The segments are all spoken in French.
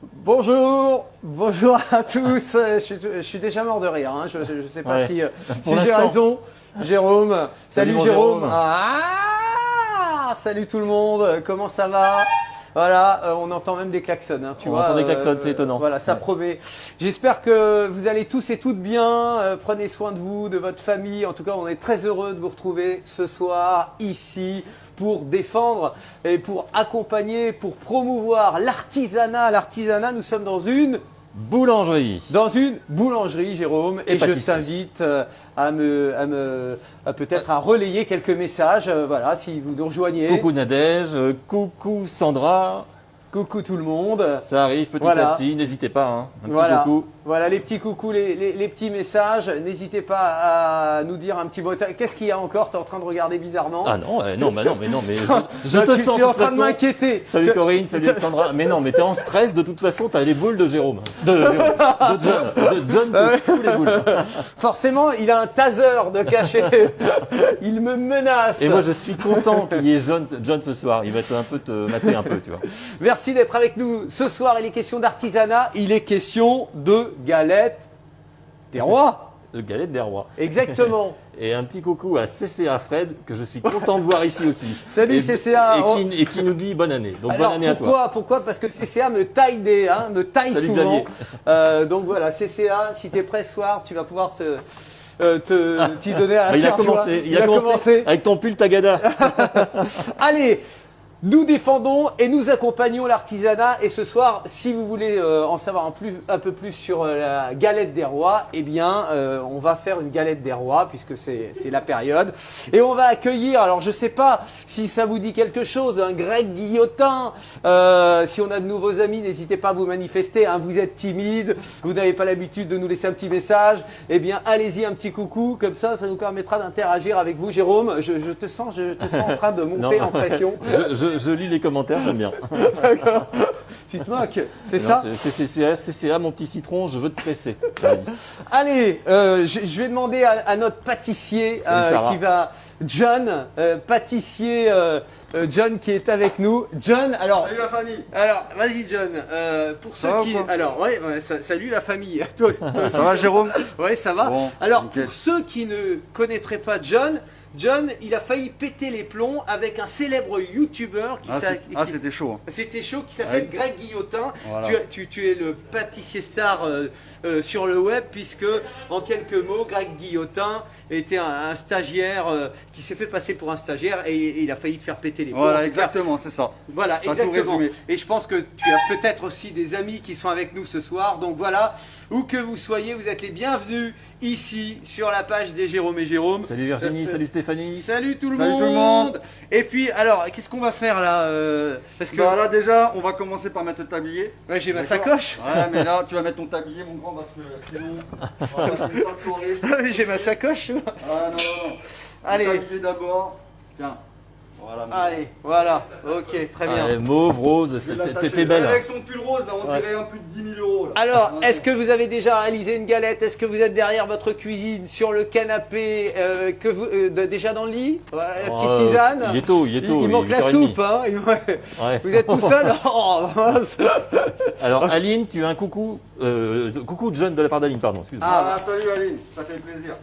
Bonjour, bonjour à tous. Je suis déjà mort de rire. Hein. Je ne sais pas si j'ai raison. Jérôme. Salut Jérôme. Ah, salut tout le monde. Comment ça va? Voilà, on entend même des klaxons. Hein, tu vois, entend des klaxons, c'est étonnant. Voilà, ça promet. J'espère que vous allez tous et toutes bien. Prenez soin de vous, de votre famille. En tout cas, on est très heureux de vous retrouver ce soir ici pour défendre et pour accompagner, pour promouvoir l'artisanat. L'artisanat, nous sommes dans une boulangerie. Dans une boulangerie, Jérôme, et je t'invite à peut-être à relayer quelques messages. Voilà, si vous nous rejoignez. Coucou Nadège, coucou Sandra. Coucou tout le monde. Ça arrive petit à petit, n'hésitez pas. Hein. Un petit coucou. Voilà les petits coucous, les petits messages. N'hésitez pas à nous dire un petit mot. Qu'est-ce qu'il y a encore? Tu es en train de regarder bizarrement. Ah non, mais je te sens. Tu es en train de m'inquiéter. Salut Corinne, salut Sandra. Mais non, mais t'es en stress de toute façon, t'as les boules de Jérôme. De John te fout les boules. Forcément, il a un taser de cachet. Il me menace. Et moi, je suis content qu'il y ait John ce soir. Il va un peu te mater un peu, tu vois. Merci d'être avec nous ce soir. Il est question d'artisanat. Il est question de galettes des rois. De galettes des rois. Exactement. Et un petit coucou à CCA Fred, que je suis content de voir ici aussi. Salut CCA. Et qui nous dit bonne année. Donc alors, bonne année à toi. Pourquoi? Parce que CCA me taille Salut souvent. Donc voilà, CCA, si tu es prêt ce soir, tu vas pouvoir t'y donner à il a commencé avec ton pull Tagada. Allez, nous défendons et nous accompagnons l'artisanat. Et ce soir, si vous voulez en savoir un peu plus sur la galette des rois, eh bien, on va faire une galette des rois puisque c'est la période. Et on va accueillir, alors je ne sais pas si ça vous dit quelque chose, un Greg Guillotin. Si on a de nouveaux amis, n'hésitez pas à vous manifester. Hein, vous êtes timide, vous n'avez pas l'habitude de nous laisser un petit message. Eh bien, allez-y, un petit coucou. Comme ça nous permettra d'interagir avec vous, Jérôme. Je te sens en train de monter en pression. Je lis les commentaires, j'aime bien. D'accord. Tu te moques, c'est ça? C'est CCA, mon petit citron, je veux te presser. Allez, je vais demander à notre pâtissier John, pâtissier John qui est avec nous. John, alors. Salut la famille. Alors, vas-y John. Pour ceux qui, alors salut la famille. Toi ça va Jérôme? Ouais, ça va. Bon, alors nickel. pour ceux qui ne connaîtraient pas John, il a failli péter les plombs avec un célèbre youtubeur qui c'était chaud. Hein. C'était chaud, qui s'appelle Greg Guillotin. Voilà. Tu es le pâtissier star sur le web, puisque en quelques mots, Greg Guillotin était un stagiaire qui s'est fait passer pour un stagiaire et il a failli te faire péter les plombs. Voilà, exactement, c'est ça. Voilà, exactement. Et je pense que tu as peut-être aussi des amis qui sont avec nous ce soir. Donc voilà, où que vous soyez, vous êtes les bienvenus ici sur la page des Jérôme et Jérôme. Salut Virginie, salut Stéphanie. Salut tout le monde. Et puis alors, qu'est-ce qu'on va faire là parce que là déjà, on va commencer par mettre le tablier. Ouais, j'ai ma sacoche. Ouais, mais là, tu vas mettre ton tablier, mon grand, parce que sinon, on va passer ça soirée. Mais j'ai ma sacoche. Ah non. Allez. Tablier d'abord. Tiens. Voilà. Allez, voilà. Ok, très bien. Allez, mauve, rose, t'étais belle. Avec son pull rose, là, on dirait un plus de 10 000 euros. Là. Alors, est-ce que vous avez déjà réalisé une galette? Est-ce que vous êtes derrière votre cuisine, sur le canapé, déjà dans le lit? Voilà, la petite tisane. Il est tôt. Il manque la soupe. Hein. Ouais. Vous êtes tout seul? Oh, mince. Alors, Aline, tu as un coucou. Coucou John de la part d'Aline, pardon. Excuse-moi. Ah, salut Aline, ça fait plaisir.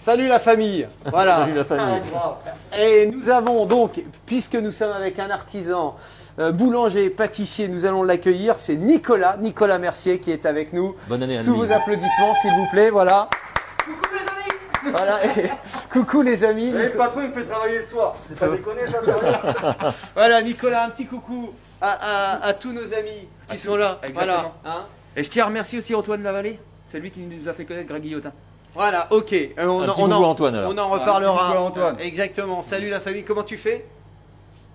Salut la famille. Voilà. Salut la famille. Et nous avons donc, puisque nous sommes avec un artisan, boulanger, pâtissier, nous allons l'accueillir. C'est Nicolas Mercier qui est avec nous. Bonne année à Sous vos applaudissements, s'il vous plaît. Voilà. Coucou les amis. Voilà. Et, coucou les amis. Et le patron, il me fait travailler le soir. C'est pas déconné, ça. Voilà, Nicolas, un petit coucou à tous nos amis qui sont là. Voilà. Hein. Et je tiens à remercier aussi Antoine Lavallée, c'est lui qui nous a fait connaître Greg Guillotin. Voilà, ok. Antoine, alors. On en reparlera. Un petit coucou à Antoine. Exactement. Salut la famille, comment tu fais?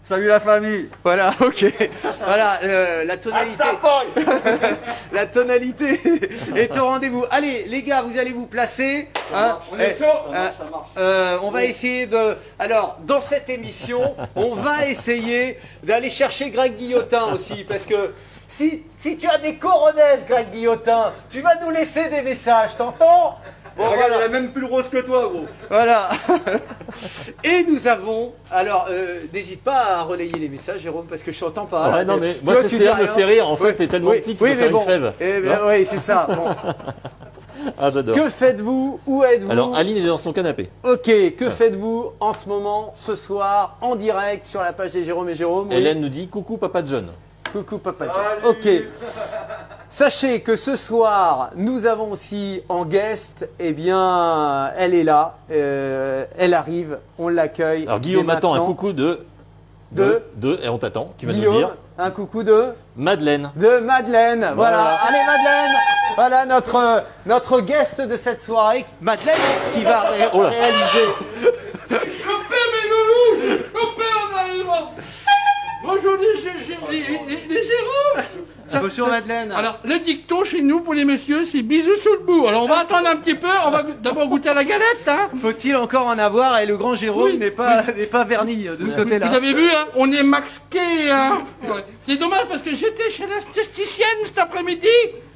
Salut la famille. Voilà, ok. Voilà, la tonalité. La tonalité est au rendez-vous. Allez, les gars, vous allez vous placer. Hein. On est chaud. Ça marche. On va essayer de. Alors, dans cette émission, on va essayer d'aller chercher Greg Guillotin aussi, parce que si tu as des coronaises, Greg Guillotin, tu vas nous laisser des messages, t'entends? Bon, Regarde, voilà. il a même plus le rose que toi, gros. Voilà. Et nous avons. Alors, n'hésite pas à relayer les messages, Jérôme, parce que je t'entends pas. Ouais, là. non, mais Tu moi, vois, tu c'est dis ça me rien. fait rire. En fait, Oui, t'es tellement oui, petit que tu oui, peux mais faire bon. une fève. Eh ben, oui, c'est ça. Bon. Ah, j'adore. Que faites-vous? Où êtes-vous? Alors, Aline est dans son canapé. Ok, que faites-vous en ce moment, ce soir, en direct sur la page des Jérôme et Jérôme? Oui. Hélène nous dit coucou papa John. Coucou Papa Salut. John. Ok. Sachez que ce soir, nous avons aussi en guest, eh bien, elle est là, elle arrive, on l'accueille. Alors Guillaume dès attend un maintenant. coucou de et on t'attend. Tu vas nous Guillaume, dire un coucou de Madeleine. Madeleine. Voilà. Allez Madeleine. Voilà notre guest de cette soirée, Madeleine, qui va Oh là. réaliser. Chopé mes loulous! Chopé en arrivant! Aujourd'hui, les Jérôme! Bonjour Madeleine. Alors, le dicton chez nous pour les messieurs, c'est bisous sous le bout. Alors, on va attendre un petit peu, on va d'abord goûter à la galette, hein? Faut-il encore en avoir? Et le grand Jérôme Oui, n'est pas verni de ce côté-là. Vous avez vu, hein? On est masqué, hein? Ouais. C'est dommage parce que j'étais chez l'esthéticienne cet après-midi.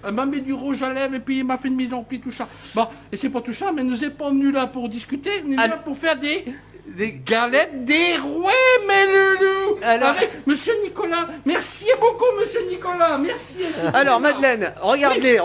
Elle m'a mis du rouge à lèvres et puis il m'a fait une mise en pli, tout ça. Bon, et c'est pas tout ça, mais nous n'est pas venus là pour discuter, nous sommes là pour faire des galettes des rois, mes loulous. Alors- Avec Monsieur Nicolas. Merci beaucoup, Monsieur Nicolas. Merci. Alors Madeleine, regardez,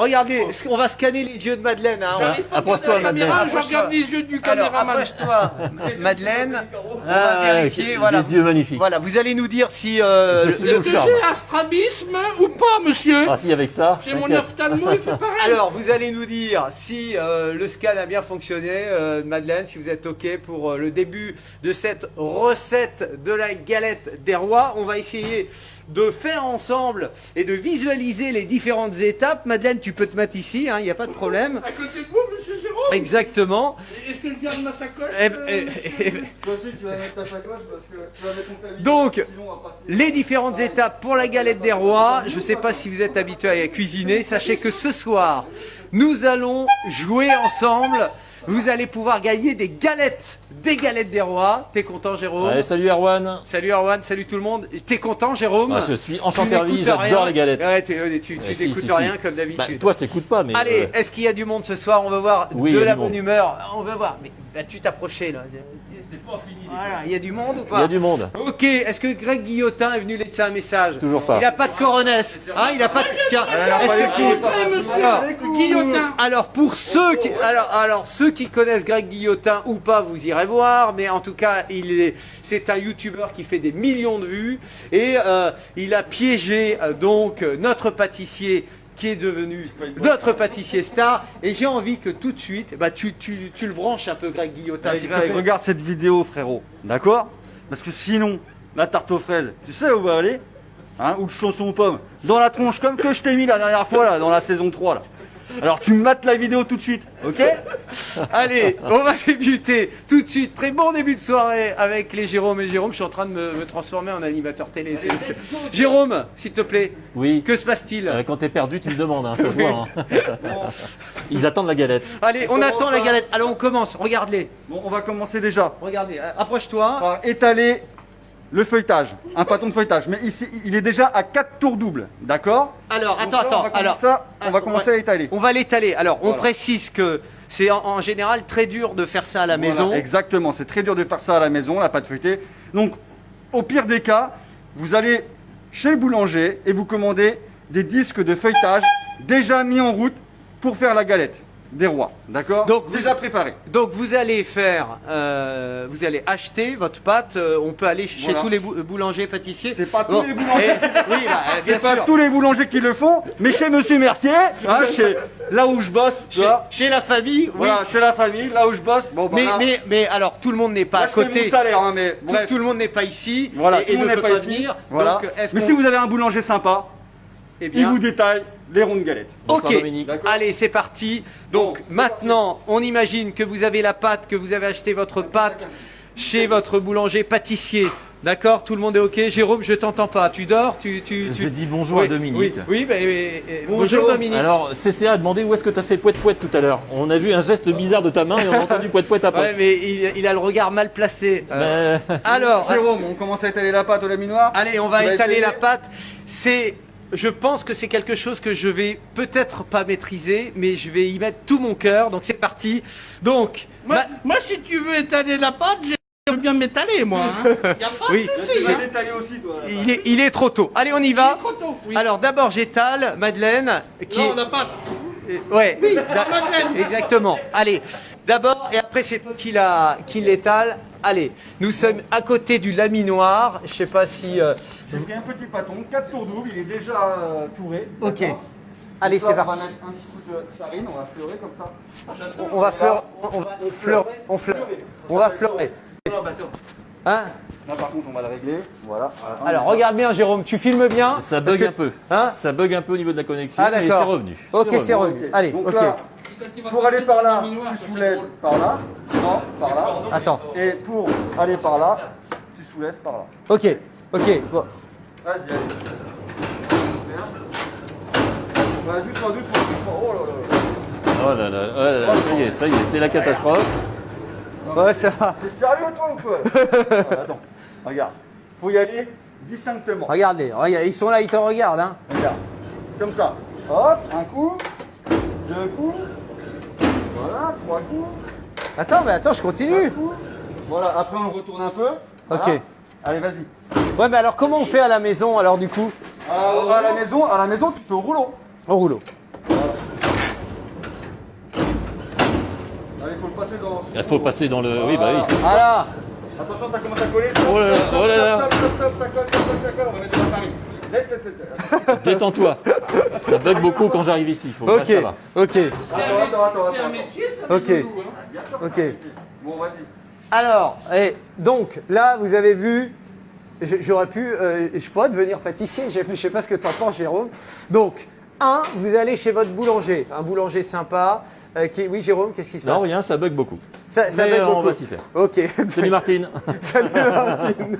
on va scanner les yeux de Madeleine. Hein. J'arrive pas à Approche-toi, regarder la caméra, Madeleine. Je regarde les yeux du Alors caméraman. approche-toi, Madeleine. On va vérifier. des Voilà. yeux magnifiques. Voilà, vous allez nous dire si Je suis Est-ce au que charme. j'ai un strabisme ou pas, monsieur? Ah si, avec ça. J'ai mon t'inquiète. ophtalmo, il fait pareil. alors vous allez nous dire si le scan a bien fonctionné, Madeleine, si vous êtes ok pour le début de cette recette de la galette des rois. On va essayer de faire ensemble et de visualiser les différentes étapes. Madeleine, tu peux te mettre ici, il n'y a pas de problème. À côté de vous, monsieur Jérôme? Exactement. Est-ce qu'elle vient de ma sacoche? Toi aussi, tu vas mettre ta sacoche parce que tu vas mettre ton clavier. Donc, Sinon, on va passer. les différentes étapes pour la galette des rois. Je ne sais pas si vous êtes habitué à cuisiner. Sachez que ce soir, nous allons jouer ensemble. Vous allez pouvoir gagner des galettes des rois. T'es content, Jérôme? Allez, salut Erwan. Salut Erwan, salut tout le monde. T'es content, Jérôme? Ah, je suis Tu enchanté, n'écoutes j'adore rien. les galettes. Ouais, tu Si, n'écoutes si, rien si. comme Bah, d'habitude. toi, je t'écoute pas, mais. Allez, est-ce qu'il y a du monde ce soir? On va voir Oui, il y de a la du bonne monde. humeur. On va voir. Mais vas-tu t'approcher là? Voilà, il y a du monde ou pas? Il y a du monde. Ok, est-ce que Greg Guillotin est venu laisser un message? Toujours pas. Il n'a pas de coronesse. Hein, il n'a pas de. Tiens, est-ce que- alors, Guillotin. alors, pour ceux qui, alors, ceux qui connaissent Greg Guillotin ou pas, vous irez voir. Mais en tout cas, c'est un youtubeur qui fait des millions de vues et il a piégé donc notre pâtissier qui est devenu notre pâtissier star. Et j'ai envie que tout de suite, bah, tu le branches un peu, Greg Guillotin, Allez, s'il te Greg, plaît. regarde cette vidéo, frérot. D'accord? Parce que sinon, la tarte aux fraises, tu sais où va aller? Hein? Ou le chausson aux pommes? Dans la tronche, comme que je t'ai mis la dernière fois, là, dans la saison 3, là. Alors tu mates la vidéo tout de suite, ok? Allez, on va débuter tout de suite. Très bon début de soirée avec les Jérôme et Jérôme. Je suis en train de me transformer en animateur télé. Jérôme, s'il te plaît, Oui. que se passe-t-il? Quand t'es perdu, tu me demandes, hein, ça se voit. Hein. Ils attendent la galette. Allez, on attend la galette. Alors on commence. Regarde-les. Bon, on va commencer déjà Regardez. Approche-toi. par étaler le feuilletage, un pâton de feuilletage. Mais ici, il est déjà à 4 tours doubles, d'accord? Alors, Donc attends. là, Alors, on va commencer à étaler. on va l'étaler. Alors, on Voilà. précise que c'est en général très dur de faire ça à la Voilà, maison. exactement, c'est très dur de faire ça à la maison, la pâte feuilletée. Donc, au pire des cas, vous allez chez le boulanger et vous commandez des disques de feuilletage déjà mis en route pour faire la galette des rois, d'accord? Donc, déjà préparé. Donc vous allez faire, vous allez acheter votre pâte. On peut aller chez Voilà. tous les boulangers, pâtissiers. C'est pas tous Bon, les boulangers. et- oui, bah, bien C'est pas sûr. tous les boulangers qui le font, mais chez Monsieur Mercier, hein, chez là où je bosse, tu vois. Chez la famille, oui. Voilà, chez la famille, là où je bosse. Bon, bah, là, Mais alors tout le monde n'est pas là, à je fais côté. mon salaire, hein, mais Tout, bref. tout le monde n'est pas ici. Voilà, et tout le monde ne n'est peut pas pas ici. venir. Voilà. Donc, est-ce Mais qu'on- si vous avez un boulanger sympa, eh il bien, vous détaille les rondes galettes. Bonsoir, ok, Dominique. allez, c'est parti. Donc Bon, c'est maintenant, on imagine que vous avez la pâte, que vous avez acheté votre pâte chez votre boulanger pâtissier. D'accord? Tout le monde est ok? Jérôme, je t'entends pas. Tu dors? Tu... Je dis bonjour Oui, à Dominique. Oui, bonjour Bonjour. Dominique. Alors, CCA a demandé où est-ce que tu as fait poète-poète tout à l'heure. On a vu un geste bizarre de ta main et on a entendu poète-poète Ouais, après. mais il a le regard mal placé. Alors, Jérôme, on commence à étaler la pâte au laminoir. allez, on va Tu vas étaler essayer. la pâte. C'est Je pense que c'est quelque chose que je vais peut-être pas maîtriser, mais je vais y mettre tout mon cœur. Donc c'est parti. Donc, Moi, si tu veux étaler la pâte, j'aime bien m'étaler, moi. Hein. Y a pas Oui. de Tu souci. vas Hein. détailler aussi, toi. là. il est trop tôt. Allez, on y va. Trop tôt, oui. Alors d'abord j'étale Madeleine. Non, la pâte. Ouais. Oui, la Madeleine. Exactement. Allez. D'abord et après c'est toi qui l'étale. Allez. Nous sommes à côté du laminoir. Je sais pas si. J'ai pris un petit bâton, 4 tours double, il est déjà touré. Ok. d'accord. Allez, Donc c'est là, parti. On va mettre un petit coup de farine, on va fleurer comme ça. On va fleurer. Hein? Là par contre on va le régler. Voilà. Alors regarde bien Jérôme, tu filmes bien. Ça Parce bug que- un peu. Hein Ça bug un peu au niveau de la connexion, Ah mais c'est d'accord. revenu. Ok, c'est revenu. Ok. Allez, Donc ok. là, pour aller par là, Minois, tu c'est soulèves drôle. par là. Non, par là. Attends. Et pour aller par là, tu soulèves par là. Ok. Ok. Bon. Vas-y, allez. Ouais, doucement, doucement. Oh là là. Oh là là, oh là là, ça y est, c'est la catastrophe. Ouais, ça va. T'es sérieux toi ou quoi? Attends, regarde. Faut y aller distinctement. Regardez, regarde, ils sont là, ils te regardent. Hein. Regarde. Comme ça. Hop, un coup, 2 coups. Voilà, 3 coups. Attends, mais attends, je 4 continue. coups. Voilà, après on retourne un peu. Voilà. Ok. Allez, vas-y. Ouais, mais alors comment on fait à la maison alors du coup? Alors, à la maison, tu fais au rouleau. Au rouleau. Allez, faut le passer dans. Il faut passer dans le... Oui, bah oui. Voilà. Attention, ça commence à coller. Oh là là, oh là là. Top, ça colle, ça colle. On va mettre de la farine. Laisse. Détends-toi. Ça bug beaucoup quand j'arrive ici. Faut que je Ok. reste là-bas. Ok. C'est Attends. un métier, ça, Ok. les loulous, hein. Bien sûr, Ok. ça va. Bon, vas-y. Alors, donc là, vous avez vu, j'aurais pu, je pourrais devenir pâtissier. Je sais pas ce que tu en penses, Jérôme. Donc, vous allez chez votre boulanger, un boulanger sympa. Oui, Jérôme, qu'est-ce qui se passe? Non, rien, ça bug beaucoup. Ça Mais bug on beaucoup. va s'y faire. Ok. Salut Martine. Salut Martine.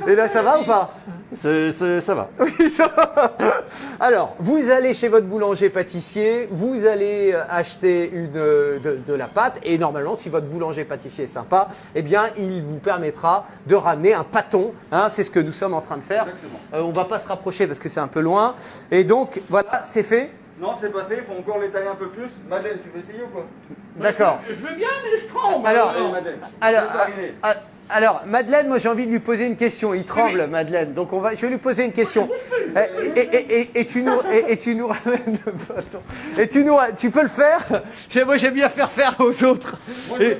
Et là, ça va ou pas? Ça va. Oui, ça va. Alors, vous allez chez votre boulanger-pâtissier, vous allez acheter de la pâte et normalement, si votre boulanger-pâtissier est sympa, eh bien, il vous permettra de ramener un pâton. Hein, c'est ce que nous sommes en train de faire. On va pas se rapprocher parce que c'est un peu loin. Et donc, voilà, c'est fait. Non, c'est pas fait, il faut encore l'étaler un peu plus. Madeleine, tu veux essayer ou quoi? D'accord. Je veux bien, mais je tremble. Alors, Allez, Madeleine. Alors, C'est terminé. alors, Madeleine, moi j'ai envie de lui poser une question. Il tremble, Madeleine. Donc je vais lui poser une question. Et tu nous ramènes le bâton. Tu peux le faire. Moi j'aime bien faire aux autres. Ouais.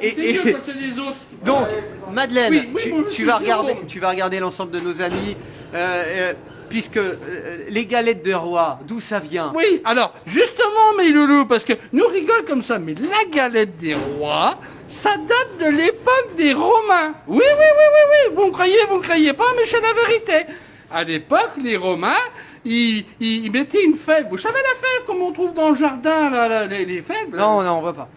c'est mieux quand c'est les autres. Donc, Madeleine, Oui, moi, je tu suis vas Jérôme. regarder l'ensemble de nos amis. Puisque les galettes de roi, d'où ça vient? Oui, alors, justement, mes loulous, parce que nous rigolons comme ça, mais la galette des rois, ça date de l'époque des Romains. Oui. Vous ne croyez pas, mais c'est la vérité. À l'époque, les Romains, ils mettaient une fève. Vous savez la fève, comme on trouve dans le jardin, là, les fèves là. Non, on va pas.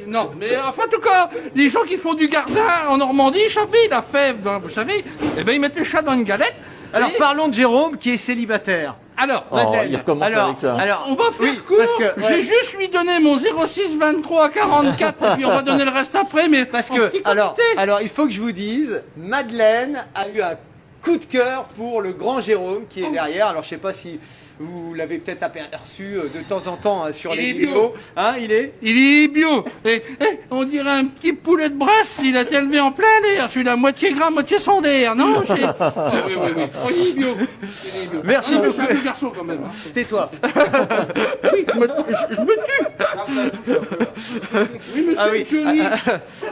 Non, mais enfin, en tout cas, les gens qui font du gardin en Normandie, ils chopent la fève, hein, vous savez. Eh bien, ils mettent le chat dans une galette. Alors et- parlons de Jérôme qui est célibataire. Alors, Oh, il recommence avec ça. Alors, on va faire oui, court. parce que, Je vais juste lui donner mon 06 23 44 et puis on va donner le reste après. Mais Parce en que, petit alors, comité. il faut que je vous dise, Madeleine a eu un coup de cœur pour le grand Jérôme qui est derrière. Alors, je sais pas si vous l'avez peut-être aperçu de temps en temps sur Il les est vidéos. bio. Hein, il est Il est bio. On dirait un petit poulet de brasse. Il a été élevé en plein l'air. Celui-là, moitié gras, moitié sondaire. Non, oui. Oh, il est bio. Il est bio. Merci Ah, non, beaucoup. C'est un vieux garçon quand même. Hein. Tais-toi. Oui, je me tue. Oui, monsieur Ah oui. Johnny.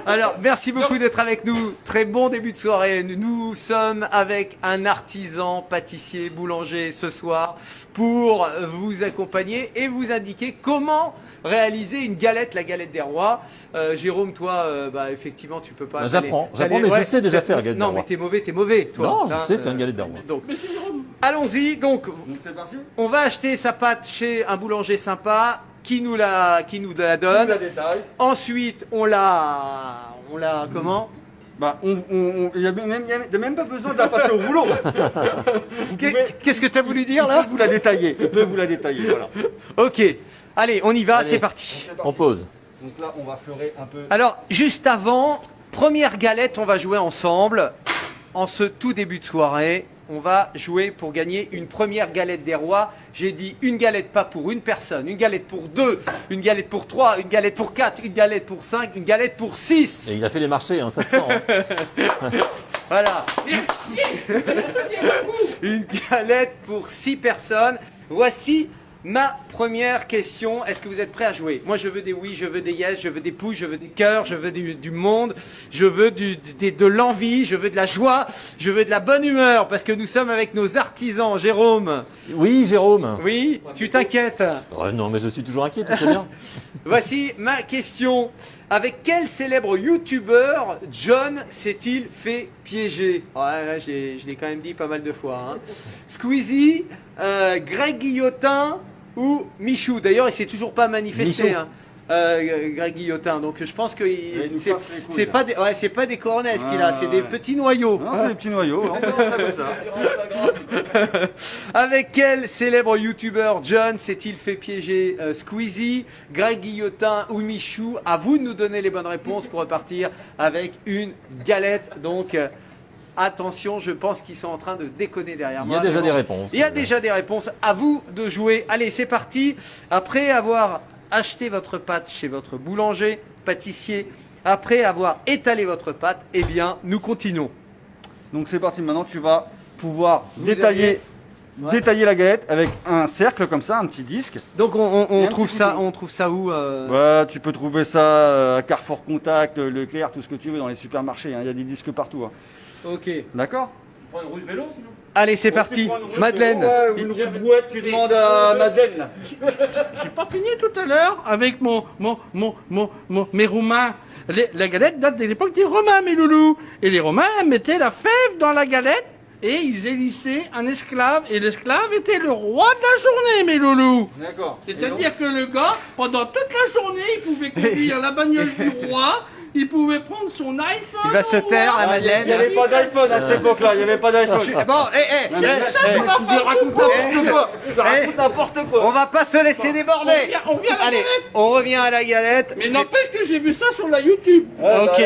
Alors, merci beaucoup d'être avec nous. Très bon début de soirée. Nous sommes avec un artisan, pâtissier, boulanger ce soir pour vous accompagner et vous indiquer comment réaliser une galette, la galette des rois. Jérôme, toi, effectivement, tu peux pas. J'apprends, mais je sais déjà faire la galette des Non, rois. mais t'es mauvais, toi. Non, je Hein, sais faire une galette d'armoire. Donc, allons-y. Donc, Donc c'est parti. on va acheter sa pâte chez un boulanger sympa qui nous la On donne. la détaille. Ensuite, on la comment? Bah, il n'y a même pas besoin de la passer au rouleau. Vous pouvez- Qu'est-ce que tu as voulu dire il là? peut vous la détailler. Il peut vous la détailler. Voilà. Ok, allez, on y va, Allez. c'est parti. C'est parti. On pose. Donc là, on va fleurer un peu. Alors, juste avant, première galette, on va jouer ensemble. en ce tout début de soirée, on va jouer pour gagner une première galette des rois. J'ai dit une galette pas pour une personne, une galette pour 2, une galette pour 3, une galette pour 4, une galette pour 5, une galette pour 6. Et il a fait les marchés, hein, ça se sent. Hein. Voilà, Merci. Merci beaucoup. une galette pour 6 personnes. Voici ma première question. Est-ce que vous êtes prêts à jouer? Moi, je veux des oui, je veux des yes, je veux des pouces, je veux des cœurs, je veux du monde, je veux de l'envie, je veux de la joie, je veux de la bonne humeur, parce que nous sommes avec nos artisans. Jérôme, Oui, Jérôme. oui, tu t'inquiètes? Non, mais je suis toujours inquiet, tout ça bien. Voici ma question. Avec quel célèbre youtubeur John s'est-il fait piéger? Ouais, là, je l'ai quand même dit pas mal de fois. Hein. Squeezie, Greg Guillotin ou Michou. D'ailleurs, il s'est toujours pas manifesté. Michou. Hein. Greg Guillotin. Donc, je pense que il nous casse les couilles, c'est là. pas des, ouais, c'est pas des coronesses qu'il a, Ah, c'est des ouais. petits noyaux. Non, c'est des petits noyaux. On commence ça comme ça. Avec quel célèbre youtubeur John s'est-il fait piéger? Squeezie, Greg Guillotin ou Michou? À vous de nous donner les bonnes réponses pour repartir avec une galette. Donc, attention, je pense qu'ils sont en train de déconner derrière Il y moi. a déjà Mais des bon, réponses. Il y a déjà des réponses. À vous de jouer. Allez, c'est parti. Après avoir acheté votre pâte chez votre boulanger, pâtissier, après avoir étalé votre pâte, eh bien, nous continuons. Donc c'est parti, maintenant tu vas pouvoir Vous détailler, Ouais. détailler la galette avec un cercle comme ça, un petit disque. Donc, on Et un trouve petit ça, couteau. on trouve ça où Ouais, tu peux trouver ça à Carrefour Contact, Leclerc, tout ce que tu veux dans les supermarchés. Hein. Il y a des disques partout. Hein. Ok. D'accord? Prends une roue de vélo sinon. Allez, c'est parti. Madeleine. Ouais, une roue de boîte, tu demandes à Madeleine. Là. J'ai pas fini tout à l'heure avec mes Romains. La galette date de l'époque des Romains, mes loulous. Et les Romains mettaient la fève dans la galette et ils élissaient un esclave. Et l'esclave était le roi de la journée, mes loulous. D'accord. C'est-à-dire que le gars, pendant toute la journée, il pouvait conduire la bagnole du roi, il pouvait prendre son iPhone. Il va se au taire, roi. la Madeleine. Il n'y avait pas d'iPhone à cette époque-là, il n'y avait pas d'iPhone. Bon, J'ai vu ça sur la Tu racontes n'importe quoi. Tu racontes n'importe quoi. on va pas se laisser déborder. On vient à la Allez, galette. on revient à la galette. Mais n'empêche que j'ai vu ça sur la YouTube. Ok.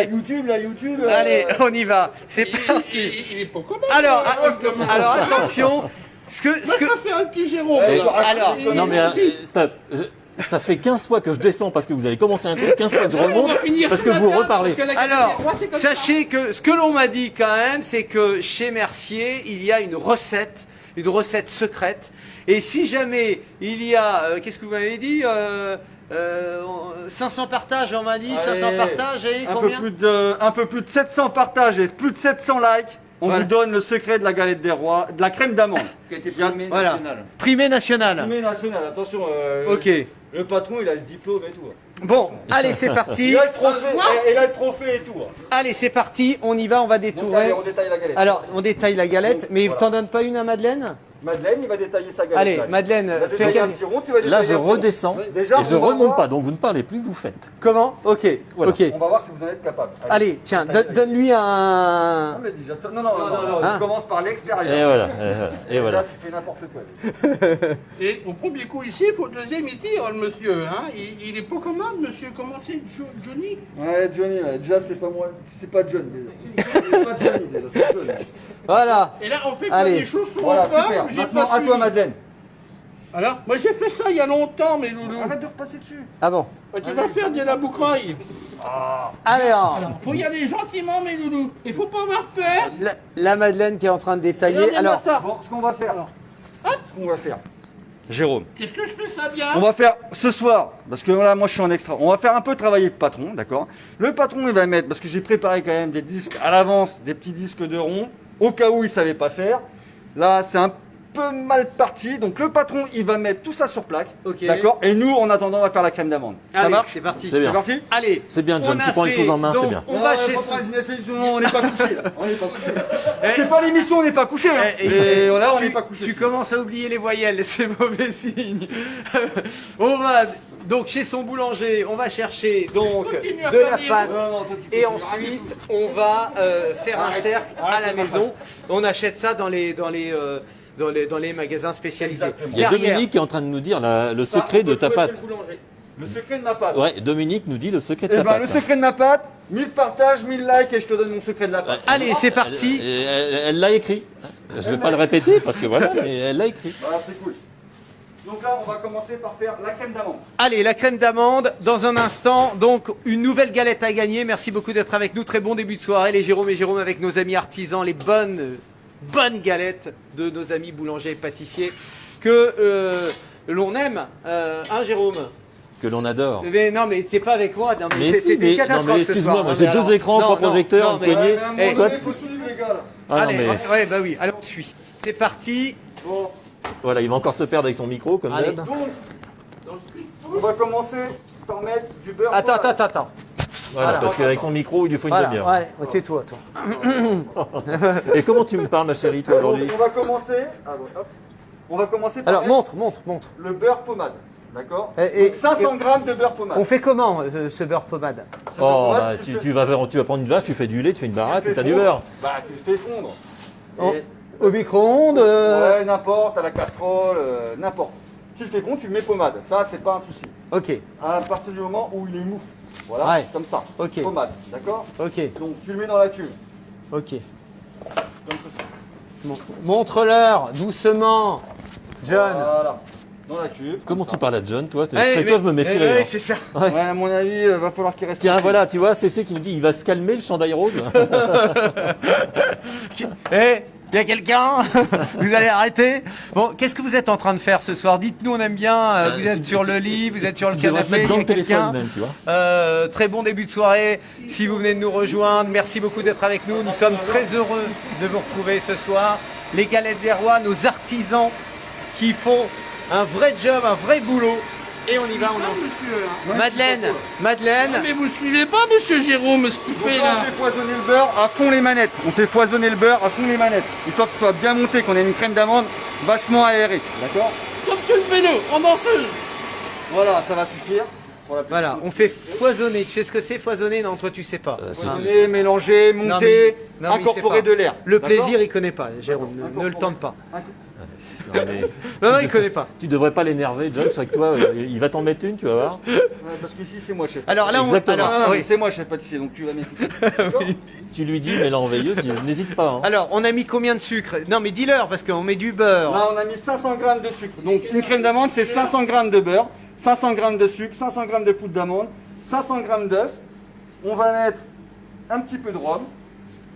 La YouTube. Allez, on y va. C'est parti. Il est pas commun. Alors, comment alors attention. Ce que, Moi, je préfère un petit Jérôme. alors, Non, mais stop. Ça fait 15 fois que je descends parce que vous avez commencé un truc, 15 fois que je remonte parce que vous reparlez. alors, sachez que ce que l'on m'a dit quand même, c'est que chez Mercier, il y a une recette secrète. Et si jamais il y a, qu'est-ce que vous m'avez dit 500 partages, on m'a dit, 500 Allez, partages et un combien peu plus de 700 partages et plus de 700 likes. On Voilà. vous donne le secret de la galette des rois, de la crème d'amande. Qui a été primé Voilà. national. Primé national. Mais national, attention. Ok. Le patron, il a le diplôme et tout. Bon, allez, c'est parti. Il a le trophée, et il a le trophée et tout. Allez, c'est parti. On y va, on va Donc, détourer. allez, on détaille la galette. Alors, on détaille la galette, Donc, mais voilà. t'en donnes pas une à Madeleine? Madeleine, il va détailler sa galette. Allez, là. Madeleine, Il va fais détailler un quel... petit rond, tu vas Là, détailler je un petit rond. redescends Déjà, et je on va remonte voir- pas. Donc vous ne parlez plus, vous faites. Comment? Ok, Voilà. ok. On va voir si vous en êtes capable. Allez, tiens, donne-lui un... Non, mais déjà, non, Hein tu commences par l'extérieur. Et voilà. Et voilà. Là, tu fais n'importe quoi. Et au premier coup ici, il faut le deuxième, il tire, le monsieur. Hein. Il est pas commande, monsieur. Comment c'est, Johnny? Ouais, Johnny, ouais. Déjà, c'est pas moi. C'est pas John, déjà. C'est pas Johnny, déjà. C'est Johnny. Voilà. Et là, on fait pas Allez. des choses trop Voilà, fort, super. j'ai Maintenant, pas à toi, suivi. Madeleine. Alors, moi j'ai fait ça il y a longtemps, mes loulous. Arrête de repasser dessus. Ah bon. Tu vas faire de la boucraille. Alors, Faut y aller gentiment, mes loulous. Il faut pas avoir peur. la Madeleine qui est en train de détailler. Regardez-moi Alors, ça. Bon, ce qu'on va faire. Ce qu'on va faire. Jérôme. Qu'est-ce que je fais ça bien? On va faire ce soir, parce que là, moi je suis en extra. On va faire un peu travailler le patron, d'accord? Le patron, il va mettre, parce que j'ai préparé quand même des disques à l'avance, des petits disques de rond, au cas où il savait pas faire. Là, c'est un peu mal parti, donc le patron, il va mettre tout ça sur plaque, Ok. d'accord? Et nous, en attendant, on va faire la crème d'amande. Ça allez, marche? c'est parti. C'est bien. C'est parti? Allez. C'est bien, John. on a Tu prends les fait- choses en main, c'est donc, bien. On va chez son... son... On n'est pas couché, là. On n'est pas couché. C'est pas l'émission, on n'est pas couché. Hein. Et voilà, on n'est pas couché. Tu commences à oublier les voyelles, c'est mauvais signe. On va donc chez son boulanger, on va chercher donc Continue à de faire la des pâte Non, non, toi, tu et continues. ensuite on va faire un cercle à la maison. On achète ça dans les magasins spécialisés. Exactement. Il y a Derrière, Dominique qui est en train de nous dire le secret de ta pâte. Le secret de ma pâte. Ouais, Dominique nous dit le secret de Eh ta ben, pâte. le secret de ma pâte, 1000 partages, 1000 likes et je te donne mon secret de la pâte. Allez, c'est parti. Elle l'a écrit. Je vais pas le répéter parce que voilà, mais elle l'a écrit. Voilà, c'est cool. Donc là, on va commencer par faire la crème d'amande. Allez, la crème d'amande dans un instant. Donc, une nouvelle galette à gagner. Merci beaucoup d'être avec nous. Très bon début de soirée, les Jérôme et Jérôme avec nos amis artisans, les bonnes galettes de nos amis boulangers et pâtissiers que l'on aime. Hein, Jérôme? Que l'on adore. Mais non, mais t'es pas avec moi. Non, Mais c'est si, une mais, non, catastrophe mais ce excuse-moi, soir. moi Non, j'ai mais deux alors- écrans, non, trois non, projecteurs, non, une mais- poignée. À un moment Eh, toi, donné, il faut suivre les gars là. Ah non, Allez, mais ouais, bah oui. Allez, on suit. C'est parti. Bon, voilà, il va encore se perdre avec son micro comme Allez. d'hab. donc, on va commencer par mettre du beurre. Attends, pommade. attends. Voilà, Voilà. parce qu'avec son micro, il lui faut une Voilà, demi-heure. allez, tais-toi, toi. Et comment tu me parles, ma chérie, toi, aujourd'hui? Donc, on va commencer. Ah, bon, hop. On va commencer par Alors, mettre montre. le beurre pommade. D'accord. Et- Donc, 500 grammes de beurre pommade. On fait comment ce beurre pommade? Ce beurre Oh, pommade, bah, tu tu fais- vas prendre une vache, tu fais du lait, tu fais une baratte tu et fais t'as du fondre. beurre. Bah, tu le fais fondre. Oh, Et- Au micro-ondes Ouais, n'importe, à la casserole, n'importe. Tu le fais fondre, tu le mets pommade. Ça, c'est pas un souci. Ok, À partir du moment où il est mou. Voilà, Ouais. comme ça. Ok. Pommade, d'accord. ok, Donc, tu le mets dans la cuve. ok. Comme ceci. Montre-leur doucement, John. Voilà. Dans la cuve. Comment comme tu parles à John, toi? Eh, C'est toi, je me mais- méfierais. eh, hein. c'est ça. ça. Ouais, à mon avis, va falloir qu'il reste. Tiens, tranquille. voilà, tu vois, CC qui nous dit il va se calmer le chandail rose. Eh, y a quelqu'un? Vous allez arrêter? Bon, qu'est-ce que vous êtes en train de faire ce soir? Dites-nous, on aime bien. Vous êtes sur le lit, vous êtes sur le Tu devrais te canapé, mettre dans y a le téléphone quelqu'un? même, tu vois. Très bon début de soirée. Si vous venez de nous rejoindre, merci beaucoup d'être avec nous. Nous sommes très heureux de vous retrouver ce soir. Les Galettes des Rois, nos artisans qui font un vrai job, un vrai boulot. Et on y va, on Ah, en... monsieur, hein. Madeleine, Ah, mais vous suivez pas, monsieur Jérôme, ce qu'il Donc fait là, là. on fait foisonner le beurre à fond les manettes. On fait foisonner le beurre à fond les manettes. Histoire que ce soit bien monté, qu'on ait une crème d'amande vachement aérée. D'accord. Comme sur une vélo, en danseuse. Voilà, ça va suffire. Pour la petite voilà, on fait foisonner. Tu sais ce que c'est foisonner? Non, toi tu sais pas. C'est- foisonner, mélanger, monter, non, mais il incorporer sait pas. de l'air. Le D'accord. plaisir, il connaît pas, Jérôme. Ne le tente pas. Non, mais Non, il connaît pas. tu devrais pas l'énerver, John, c'est vrai que toi, il va t'en mettre une, tu vas voir. Ouais, parce qu'ici, c'est moi chef. Alors là, Exactement. Non, non, mais oui. c'est moi chef pâtissier, donc tu vas m'écouter. D'accord. Tu lui dis, mais l'enveilleuse, n'hésite pas. Hein. Alors, on a mis combien de sucre? Non, mais dis-leur, parce qu'on met du beurre. Là, on a mis 500 grammes de sucre. Donc, une crème d'amande, c'est 500 grammes de beurre, 500 grammes de sucre, 500 grammes de poudre d'amande, 500 grammes d'œuf. On va mettre un petit peu de rhum.